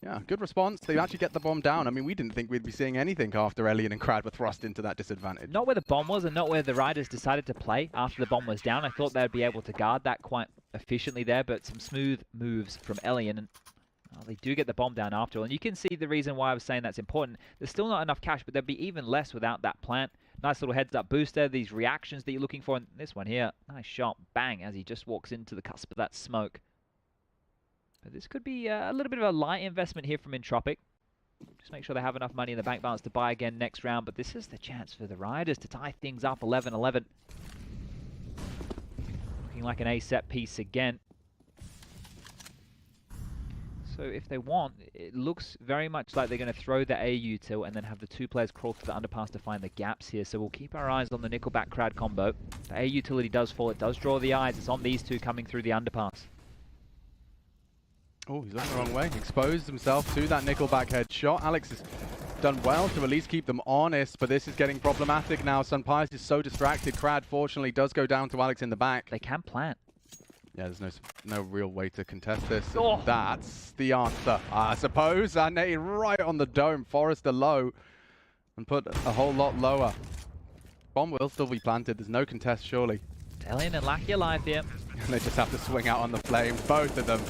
yeah, good response. They actually get the bomb down. I mean, we didn't think we'd be seeing anything after Elian and Crad were thrust into that disadvantage. Not where the bomb was and not where the Riders decided to play after the bomb was down. I thought they'd be able to guard that quite efficiently there, but some smooth moves from Elian. And they do get the bomb down after all. And you can see the reason why I was saying that's important. There's still not enough cash, but there'd be even less without that plant. Nice little heads-up boost there. These reactions that you're looking for. And this one here, nice shot, bang, as he just walks into the cusp of that smoke. But this could be a little bit of a light investment here from Entropiq. Just make sure they have enough money in the bank balance to buy again next round. But this is the chance for the Riders to tie things up 11-11. Looking like an A set piece again. So if they want, it looks very much like they're going to throw the A util and then have the two players crawl through the underpass to find the gaps here. So we'll keep our eyes on the Nickelback Crad combo. The A utility does fall. It does draw the eyes. It's on these two coming through the underpass. Oh, he's looking the wrong way. Exposed himself to that Nickelback headshot. Alex has done well to at least keep them honest, but this is getting problematic now. Sunpius is so distracted. Crad, fortunately, does go down to Alex in the back. They can plant. Yeah, there's no real way to contest this. Oh. That's the answer, I suppose. And right on the dome. Forrester low and put a whole lot lower. Bomb will still be planted. There's no contest, surely. Elian and Lackey alive here. And they just have to swing out on the flame. Both of them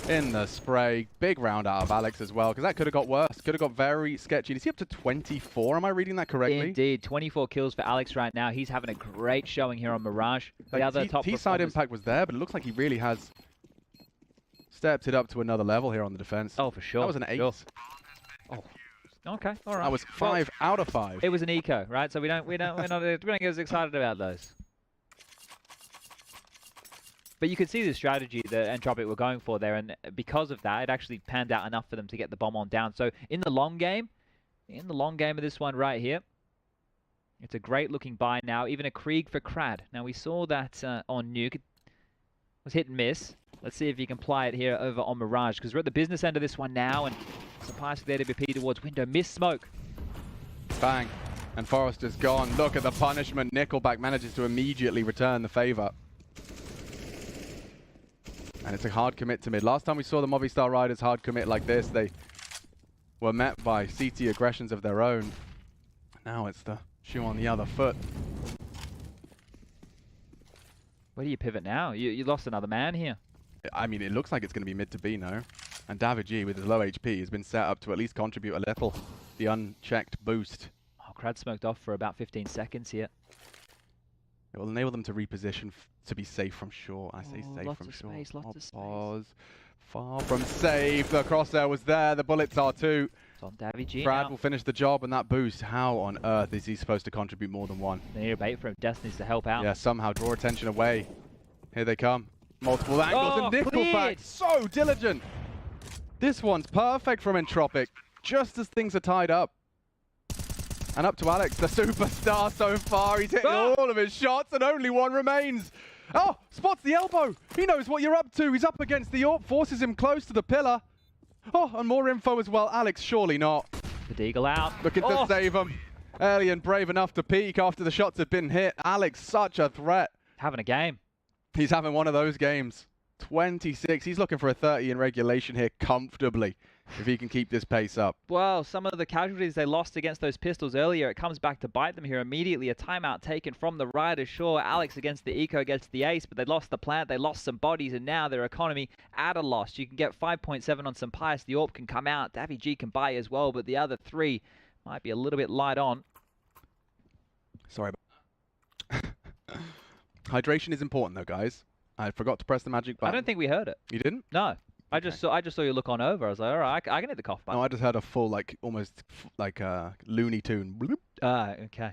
in the spray. Big round out of Alex as well, because that could have got worse. Could have got very sketchy. Is he up to 24? Am I reading that correctly? Indeed. 24 kills for Alex right now. He's having a great showing here on Mirage. The other top T-side impact was there, but it looks like he really has stepped it up to another level here on the defense. Oh, for sure. That was an 8. Sure. Oh. Okay, all right. That was 5 out of 5. It was an eco, right? So we don't get as excited about those. But you could see the strategy that Entropiq were going for there, and because of that, it actually panned out enough for them to get the bomb on down. So in the long game of this one right here, it's a great looking buy now. Even a Krieg for Crad. Now we saw that on Nuke. It was hit and miss. Let's see if you can apply it here over on Mirage, because we're at the business end of this one now, and Sunpius with AWP towards window. Miss smoke. Bang. And Forrester's gone. Look at the punishment. Nickelback manages to immediately return the favor. And it's a hard commit to mid. Last time we saw the Movistar Riders hard commit like this, they were met by CT aggressions of their own. Now it's the shoe on the other foot. Where do you pivot now? You lost another man here. I mean, it looks like it's going to be mid to B now. And David G, with his low HP, has been set up to at least contribute a little. The unchecked boost. Oh, Crad smoked off for about 15 seconds here. It will enable them to reposition to be safe from shore. I say safe from shore. Lots of space. Pause. Far from safe. The crosshair was there. The bullets are too. It's on Davy G. Brad will finish the job, and that boost. How on earth is he supposed to contribute more than one? They need a bait from Destinies to help out. Yeah, somehow draw attention away. Here they come. Multiple angles, and Nickelback so diligent. This one's perfect from Entropiq. Just as things are tied up. And up to Alex, the superstar so far. He's hitting all of his shots, and only one remains. Oh, spots the elbow. He knows what you're up to. He's up against the AWP, forces him close to the pillar. Oh, and more info as well. Alex, surely not. The Deagle out. Looking to save him. Elian brave enough to peek after the shots had been hit. Alex, such a threat. Having a game. He's having one of those games. 26. He's looking for a 30 in regulation here comfortably, if he can keep this pace up. Well, some of the casualties they lost against those pistols earlier, it comes back to bite them here immediately. A timeout taken from the Riders. Sure, Alex against the eco gets the ace, but they lost the plant, they lost some bodies, and now their economy at a loss. You can get 5.7 on Sunpius. The AWP can come out. Davy G can buy as well, but the other three might be a little bit light on. Sorry. Hydration is important though, guys. I forgot to press the magic button. I don't think we heard it. You didn't? No. I just saw you look on over. I was like, all right, I can hit the cough button. No, I just heard a full, like, almost like a Looney Tune. Bloop. Ah, okay.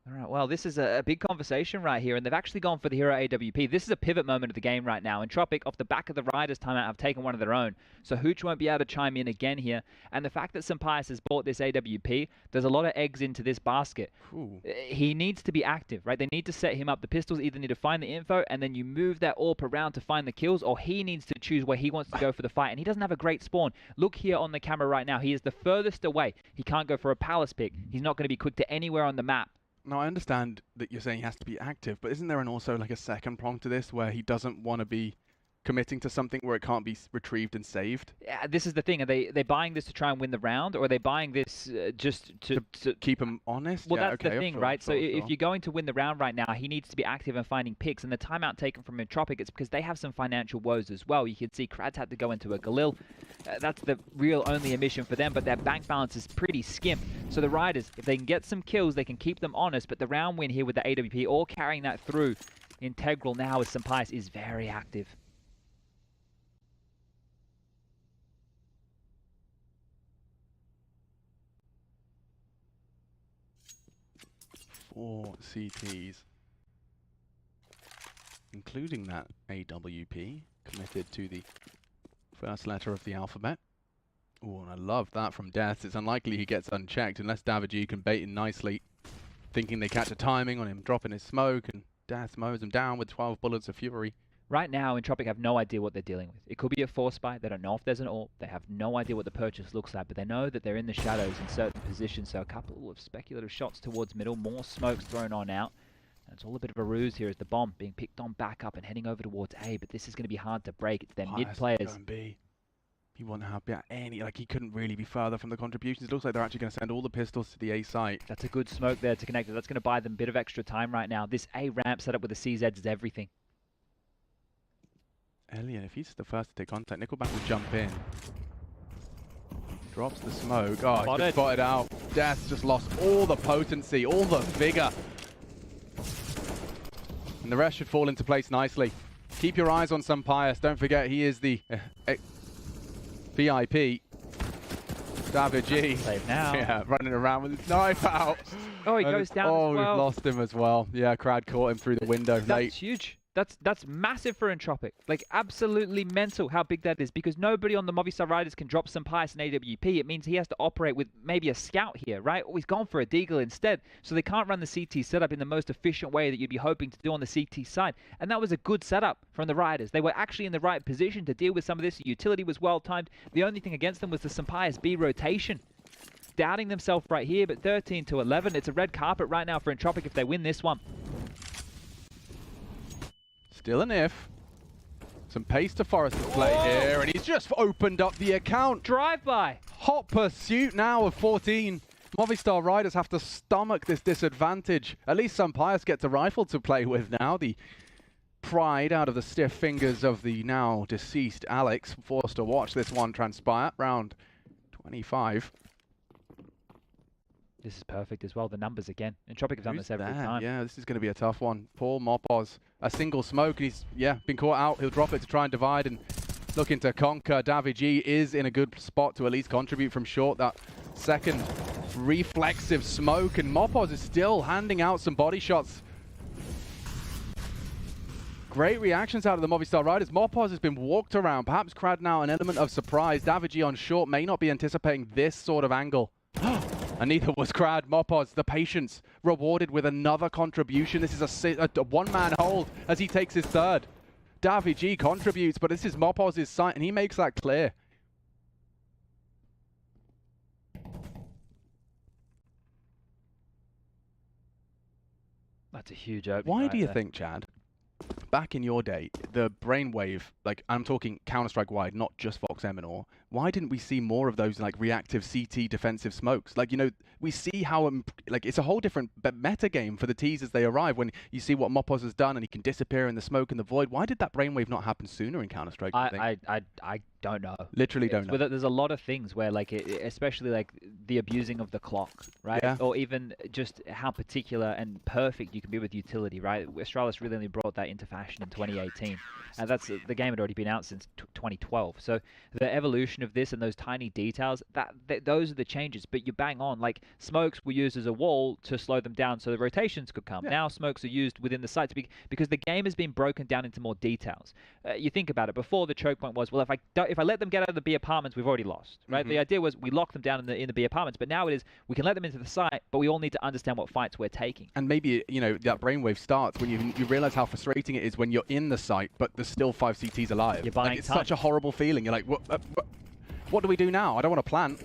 All right, well, this is a big conversation right here, and they've actually gone for the hero AWP. This is a pivot moment of the game right now. Entropiq, off the back of the Riders timeout, have taken one of their own. So Hooch won't be able to chime in again here. And the fact that Sampaius has bought this AWP, there's a lot of eggs into this basket. Ooh. He needs to be active, right? They need to set him up. The Pistols either need to find the info, and then you move that AWP around to find the kills, or he needs to choose where he wants to go for the fight. And he doesn't have a great spawn. Look here on the camera right now. He is the furthest away. He can't go for a palace pick. He's not going to be quick to anywhere on the map. Now, I understand that you're saying he has to be active, but isn't there also like a second prong to this where he doesn't want to be committing to something where it can't be retrieved and saved? Yeah, this is the thing. Are they buying this to try and win the round, or are they buying this just to keep him honest? Well, yeah, that's okay, the thing, sure, right? sure, So sure. if you're going to win the round right now, he needs to be active and finding picks. And the timeout taken from Entropiq, it's because they have some financial woes as well. You can see Krad's had to go into a Galil. That's the real only emission for them, but their bank balance is pretty skimp. So the Riders, if they can get some kills, they can keep them honest. But the round win here with the AWP, all carrying that through, integral now as Sampaius is very active. Four CTs, including that AWP, committed to the first letter of the alphabet. Oh, and I love that from Death. It's unlikely he gets unchecked unless davidji can bait in nicely, thinking they catch a timing on him dropping his smoke, and Death mows him down with 12 bullets of fury. Right now, Entropiq have no idea what they're dealing with. It could be a force buy. They don't know if there's an AWP. They have no idea what the purchase looks like, but they know that they're in the shadows in certain positions. So a couple of speculative shots towards middle, more smokes thrown on out. And it's all a bit of a ruse here as the bomb being picked on back up and heading over towards A, but this is going to be hard to break. It's their mid players. He wouldn't have any, like he couldn't really be further from the contributions. It looks like they're actually going to send all the pistols to the A site. That's a good smoke there to connect it. That's going to buy them a bit of extra time right now. This A ramp setup with the CZs is everything. Elliot, if he's the first to take contact, Nickelback will jump in. Drops the smoke. Oh, he just spotted out. Death just lost all the potency, all the vigor. And the rest should fall into place nicely. Keep your eyes on Sampaius. Don't forget, he is the VIP. davidji. Save now. Yeah, running around with his knife out. Oh, he goes down as well. Oh, we've lost him as well. Yeah, Krad caught him through the window late. That's huge. That's massive for Entropiq. Like, absolutely mental how big that is, because nobody on the Movistar Riders can drop Sampaius and AWP. It means he has to operate with maybe a scout here, right? Oh, he's gone for a deagle instead. So they can't run the CT setup in the most efficient way that you'd be hoping to do on the CT side. And that was a good setup from the Riders. They were actually in the right position to deal with some of this. The utility was well timed. The only thing against them was the Sampaius B rotation. Doubting themselves right here, but 13 to 11. It's a red carpet right now for Entropiq if they win this one. Still an if. Some pace to Forrest at play here, and he's just opened up the account. Drive-by. Hot pursuit now of 14. Movistar Riders have to stomach this disadvantage. At least Sampaius gets a rifle to play with now. The pride out of the stiff fingers of the now deceased Alex, forced to watch this one transpire. Round 25. This is perfect as well. The numbers again. Entropiq have done this every time. Yeah, this is going to be a tough one. Paul mopoz, a single smoke, and he's been caught out. He'll drop it to try and divide and looking to conquer. davidji is in a good spot to at least contribute from short. That second reflexive smoke, and mopoz is still handing out some body shots. Great reactions out of the Movistar Riders. mopoz has been walked around. Perhaps Krad now an element of surprise. davidji on short may not be anticipating this sort of angle. And neither was Krad. mopoz, the patience, rewarded with another contribution. This is a one-man hold as he takes his third. davidji contributes, but this is mopoz's sight, and he makes that clear. That's a huge opening. Why do you think, Chad, back in your day, the brainwave, like I'm talking Counter-Strike wide, not just Fox Eminor, why didn't we see more of those like reactive CT defensive smokes? Like, you know, we see how like it's a whole different meta game for the T's as they arrive when you see what mopoz has done and he can disappear in the smoke and the void. Why did that brainwave not happen sooner in Counter-Strike? I Don't know. Literally don't know. There's a lot of things where, like, especially like the abusing of the clock, right? Yeah. Or even just how particular and perfect you can be with utility, right? Astralis really only brought that into fashion in 2018, and that's the game had already been out since 2012. So the evolution of this and those tiny details, those are the changes. But you bang on, like smokes were used as a wall to slow them down so the rotations could come. Yeah. Now smokes are used within the site because the game has been broken down into more details. You think about it. Before, the choke point was, well, if I let them get out of the B apartments, we've already lost, right? The idea was we lock them down in the B apartments, but now it is we can let them into the site, but we all need to understand what fights we're taking. And maybe, you know, that brainwave starts when you realize how frustrating it is when you're in the site, but there's still 5 CTs alive. You're buying like, it's time. such a horrible feeling. You're like, what do we do now? I don't want to plant.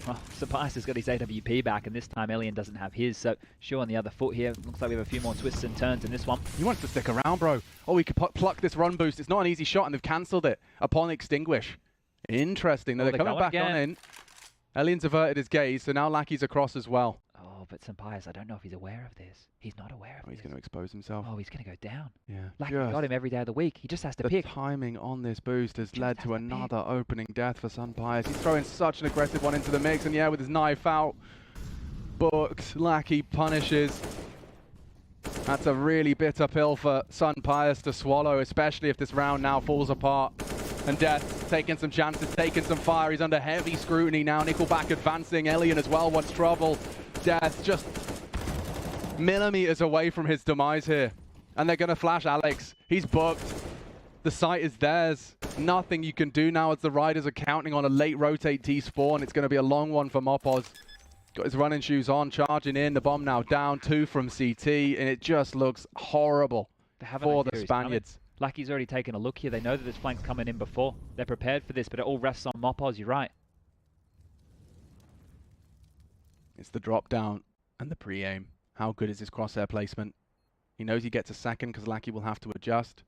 Well, Surprise has got his AWP back, and this time Alien doesn't have his, so Shu on the other foot here. Looks like we have a few more twists and turns in this one. He wants to stick around, bro. Oh, he could pluck this run boost. It's not an easy shot, and they've cancelled it upon extinguish. Interesting. Now they're coming back on in. Alien's averted his gaze, so now Lackey's across as well. Oh, but Sampai's, I don't know if he's aware of this. He's not aware of this. He's going to expose himself. Oh, he's going to go down. Yeah. Lackey got him every day of the week. He just has to pick. The timing on this boost has led to another opening death for Sunpias. He's throwing such an aggressive one into the mix, and yeah, with his knife out. Booked. Lackey punishes. That's a really bitter pill for Sunpias to swallow, especially if this round now falls apart. And Death taking some chances, taking some fire. He's under heavy scrutiny now. Nickelback advancing. Alien as well wants trouble. Death just millimeters away from his demise here. And they're going to flash Alex. He's booked. The site is theirs. Nothing you can do now as the Riders are counting on a late rotate T-spawn. It's going to be a long one for mopoz. Got his running shoes on, charging in. The bomb now down, 2 from CT. And it just looks horrible for the Spaniards. Lucky's already taken a look here. They know that this flank's coming in before. They're prepared for this, but it all rests on mopoz. You're right. It's the drop down and the pre-aim. How good is his crosshair placement? He knows he gets a second because Lackey will have to adjust.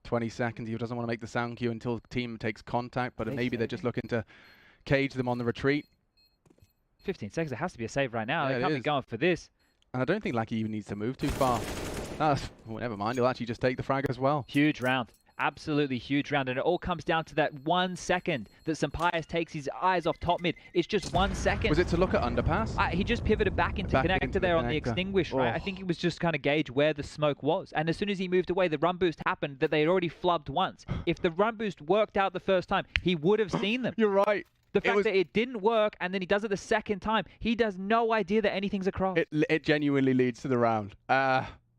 20 seconds. He doesn't want to make the sound cue until the team takes contact, but maybe they're just looking to cage them on the retreat. 15 seconds. It has to be a save right now. They can't be going for this. And I don't think Lackey even needs to move too far. Well, never mind. He'll actually just take the frag as well. Huge round. Absolutely huge round. And it all comes down to that 1 second that Sampaias takes his eyes off top mid. It's just 1 second. Was it to look at underpass? He just pivoted back into connector there on the extinguish, right? I think he was just kind of gauge where the smoke was. And as soon as he moved away, the run boost happened that they had already flubbed once. If the run boost worked out the first time, he would have seen them. You're right. The fact that it didn't work and then he does it the second time, he does no idea that anything's across. It genuinely leads to the round.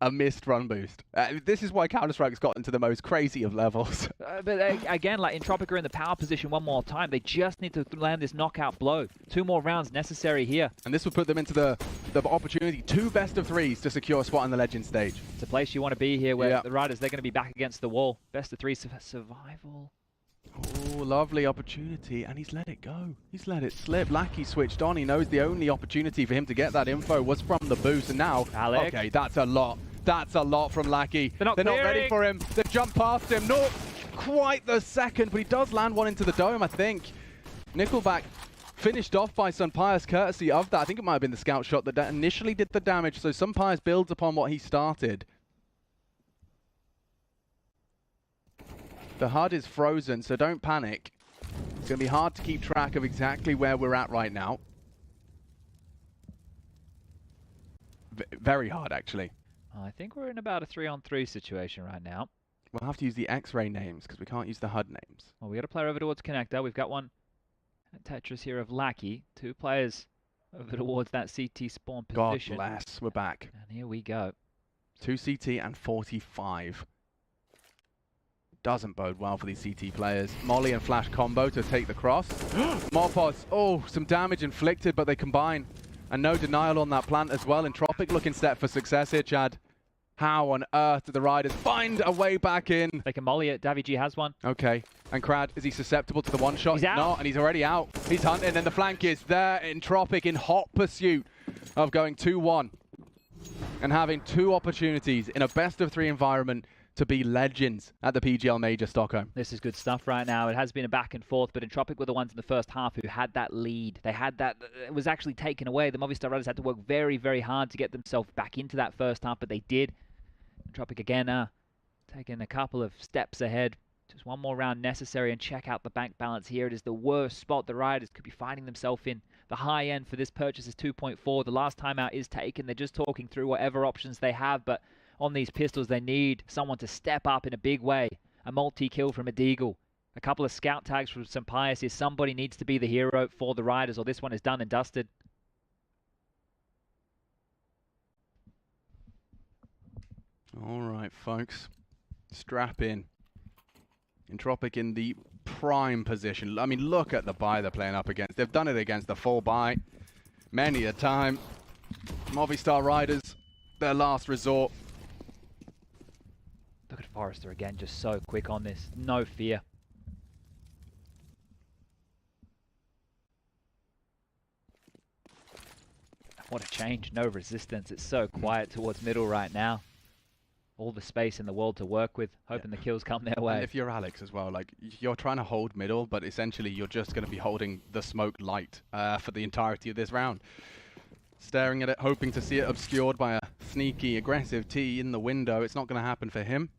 A missed run boost. This is why Counter-Strike's gotten to the most crazy of levels. But again, like Entropiq are in the power position one more time. They just need to land this knockout blow. 2 more rounds necessary here. And this would put them into the opportunity. 2 best of 3s to secure a spot on the Legend stage. It's a place you want to be here where the Riders, they're going to be back against the wall. Best of 3 survival. Oh, lovely opportunity, and he's let it go. He's let it slip. Lackey switched on. He knows the only opportunity for him to get that info was from the boost, and now, Alex. Okay, that's a lot. That's a lot from Lackey. They're not ready for him. They jump past him. Not quite the second, but he does land one into the dome, I think. Nickelback finished off by Sunpias courtesy of that. I think it might have been the scout shot that initially did the damage, so Sunpias builds upon what he started. The HUD is frozen, so don't panic. It's going to be hard to keep track of exactly where we're at right now. Very hard, actually. I think we're in about a 3-on-3 situation right now. We'll have to use the X-ray names because we can't use the HUD names. Well, we got a player over towards connector. We've got one Tetris here of Lackey. 2 players over towards that CT spawn position. God bless, we're back. And here we go. 2 CT and 45. Doesn't bode well for these CT players. Molly and Flash combo to take the cross. mopoz, oh, some damage inflicted, but they combine. And no denial on that plant as well. Entropiq looking set for success here, Chad. How on earth do the Riders find a way back in? They can molly it. Davy G has one. Okay. And Crad, is he susceptible to the one shot? He's out. Not, and he's already out. He's hunting, and the flank is there. Entropiq in hot pursuit of going 2-1. And having 2 opportunities in a best-of-3 environment to be legends at the PGL Major Stockholm. This is good stuff right now. It has been a back and forth, but Entropiq were the ones in the first half who had that lead. They had that, it was actually taken away. The Movistar Riders had to work very, very hard to get themselves back into that first half, but they did. Entropiq again, taking a couple of steps ahead. Just one more round necessary, and check out the bank balance here. It is the worst spot the Riders could be finding themselves in. The high end for this purchase is 2.4. The last timeout is taken. They're just talking through whatever options they have, but on these pistols, they need someone to step up in a big way. A multi-kill from a Deagle. A couple of scout tags from St. Pius here. Somebody needs to be the hero for the Riders, or this one is done and dusted. All right, folks. Strap in. Entropiq in the prime position. I mean, look at the buy they're playing up against. They've done it against the full buy many a time. Movistar Riders, their last resort. Look at Forrester again, just so quick on this. No fear. What a change. No resistance. It's so quiet towards middle right now. All the space in the world to work with, hoping the kills come their way. And if you're Alex as well, like, you're trying to hold middle, but essentially you're just going to be holding the smoke light for the entirety of this round. Staring at it, hoping to see it obscured by a sneaky, aggressive T in the window. It's not going to happen for him.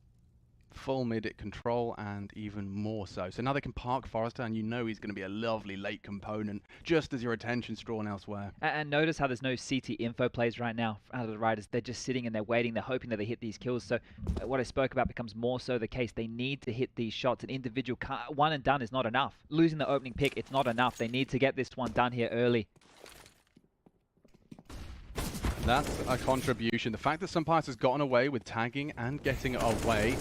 Full mid at control, and even more so. So now they can park Forrester, and you know he's going to be a lovely late component, just as your attention's drawn elsewhere. And notice how there's no CT info plays right now out of the Riders. They're just sitting and they're waiting. They're hoping that they hit these kills. So what I spoke about becomes more so the case. They need to hit these shots. An individual one and done is not enough. Losing the opening pick, it's not enough. They need to get this one done here early. That's a contribution. The fact that St. Pius has gotten away with tagging and getting away.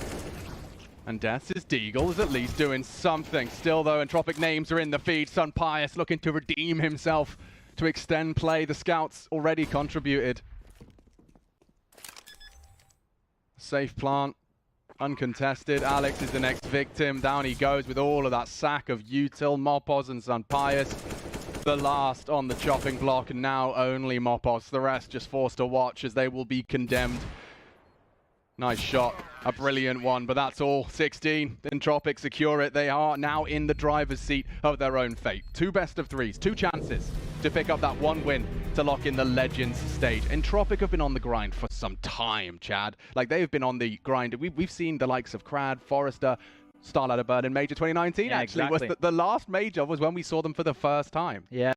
And Death's Deagle is at least doing something. Still, though, Entropiq names are in the feed. St. Pius looking to redeem himself, to extend play. The scouts already contributed. Safe plant, uncontested. Alex is the next victim. Down he goes with all of that sack of util. Mopoz and St. Pius, the last on the chopping block, and now only Mopoz. The rest just forced to watch as they will be condemned. Nice shot, a brilliant one, but that's all. 16, Entropiq secure it. They are now in the driver's seat of their own fate. 2 best of 3s, 2 chances to pick up that 1 win to lock in the Legends stage. Entropiq have been on the grind for some time, Chad. Like, they have been on the grind. We've seen the likes of Crad, Forrester, Starlight Bird in Major 2019, yeah, actually. Exactly. Was the last Major was when we saw them for the first time. Yeah.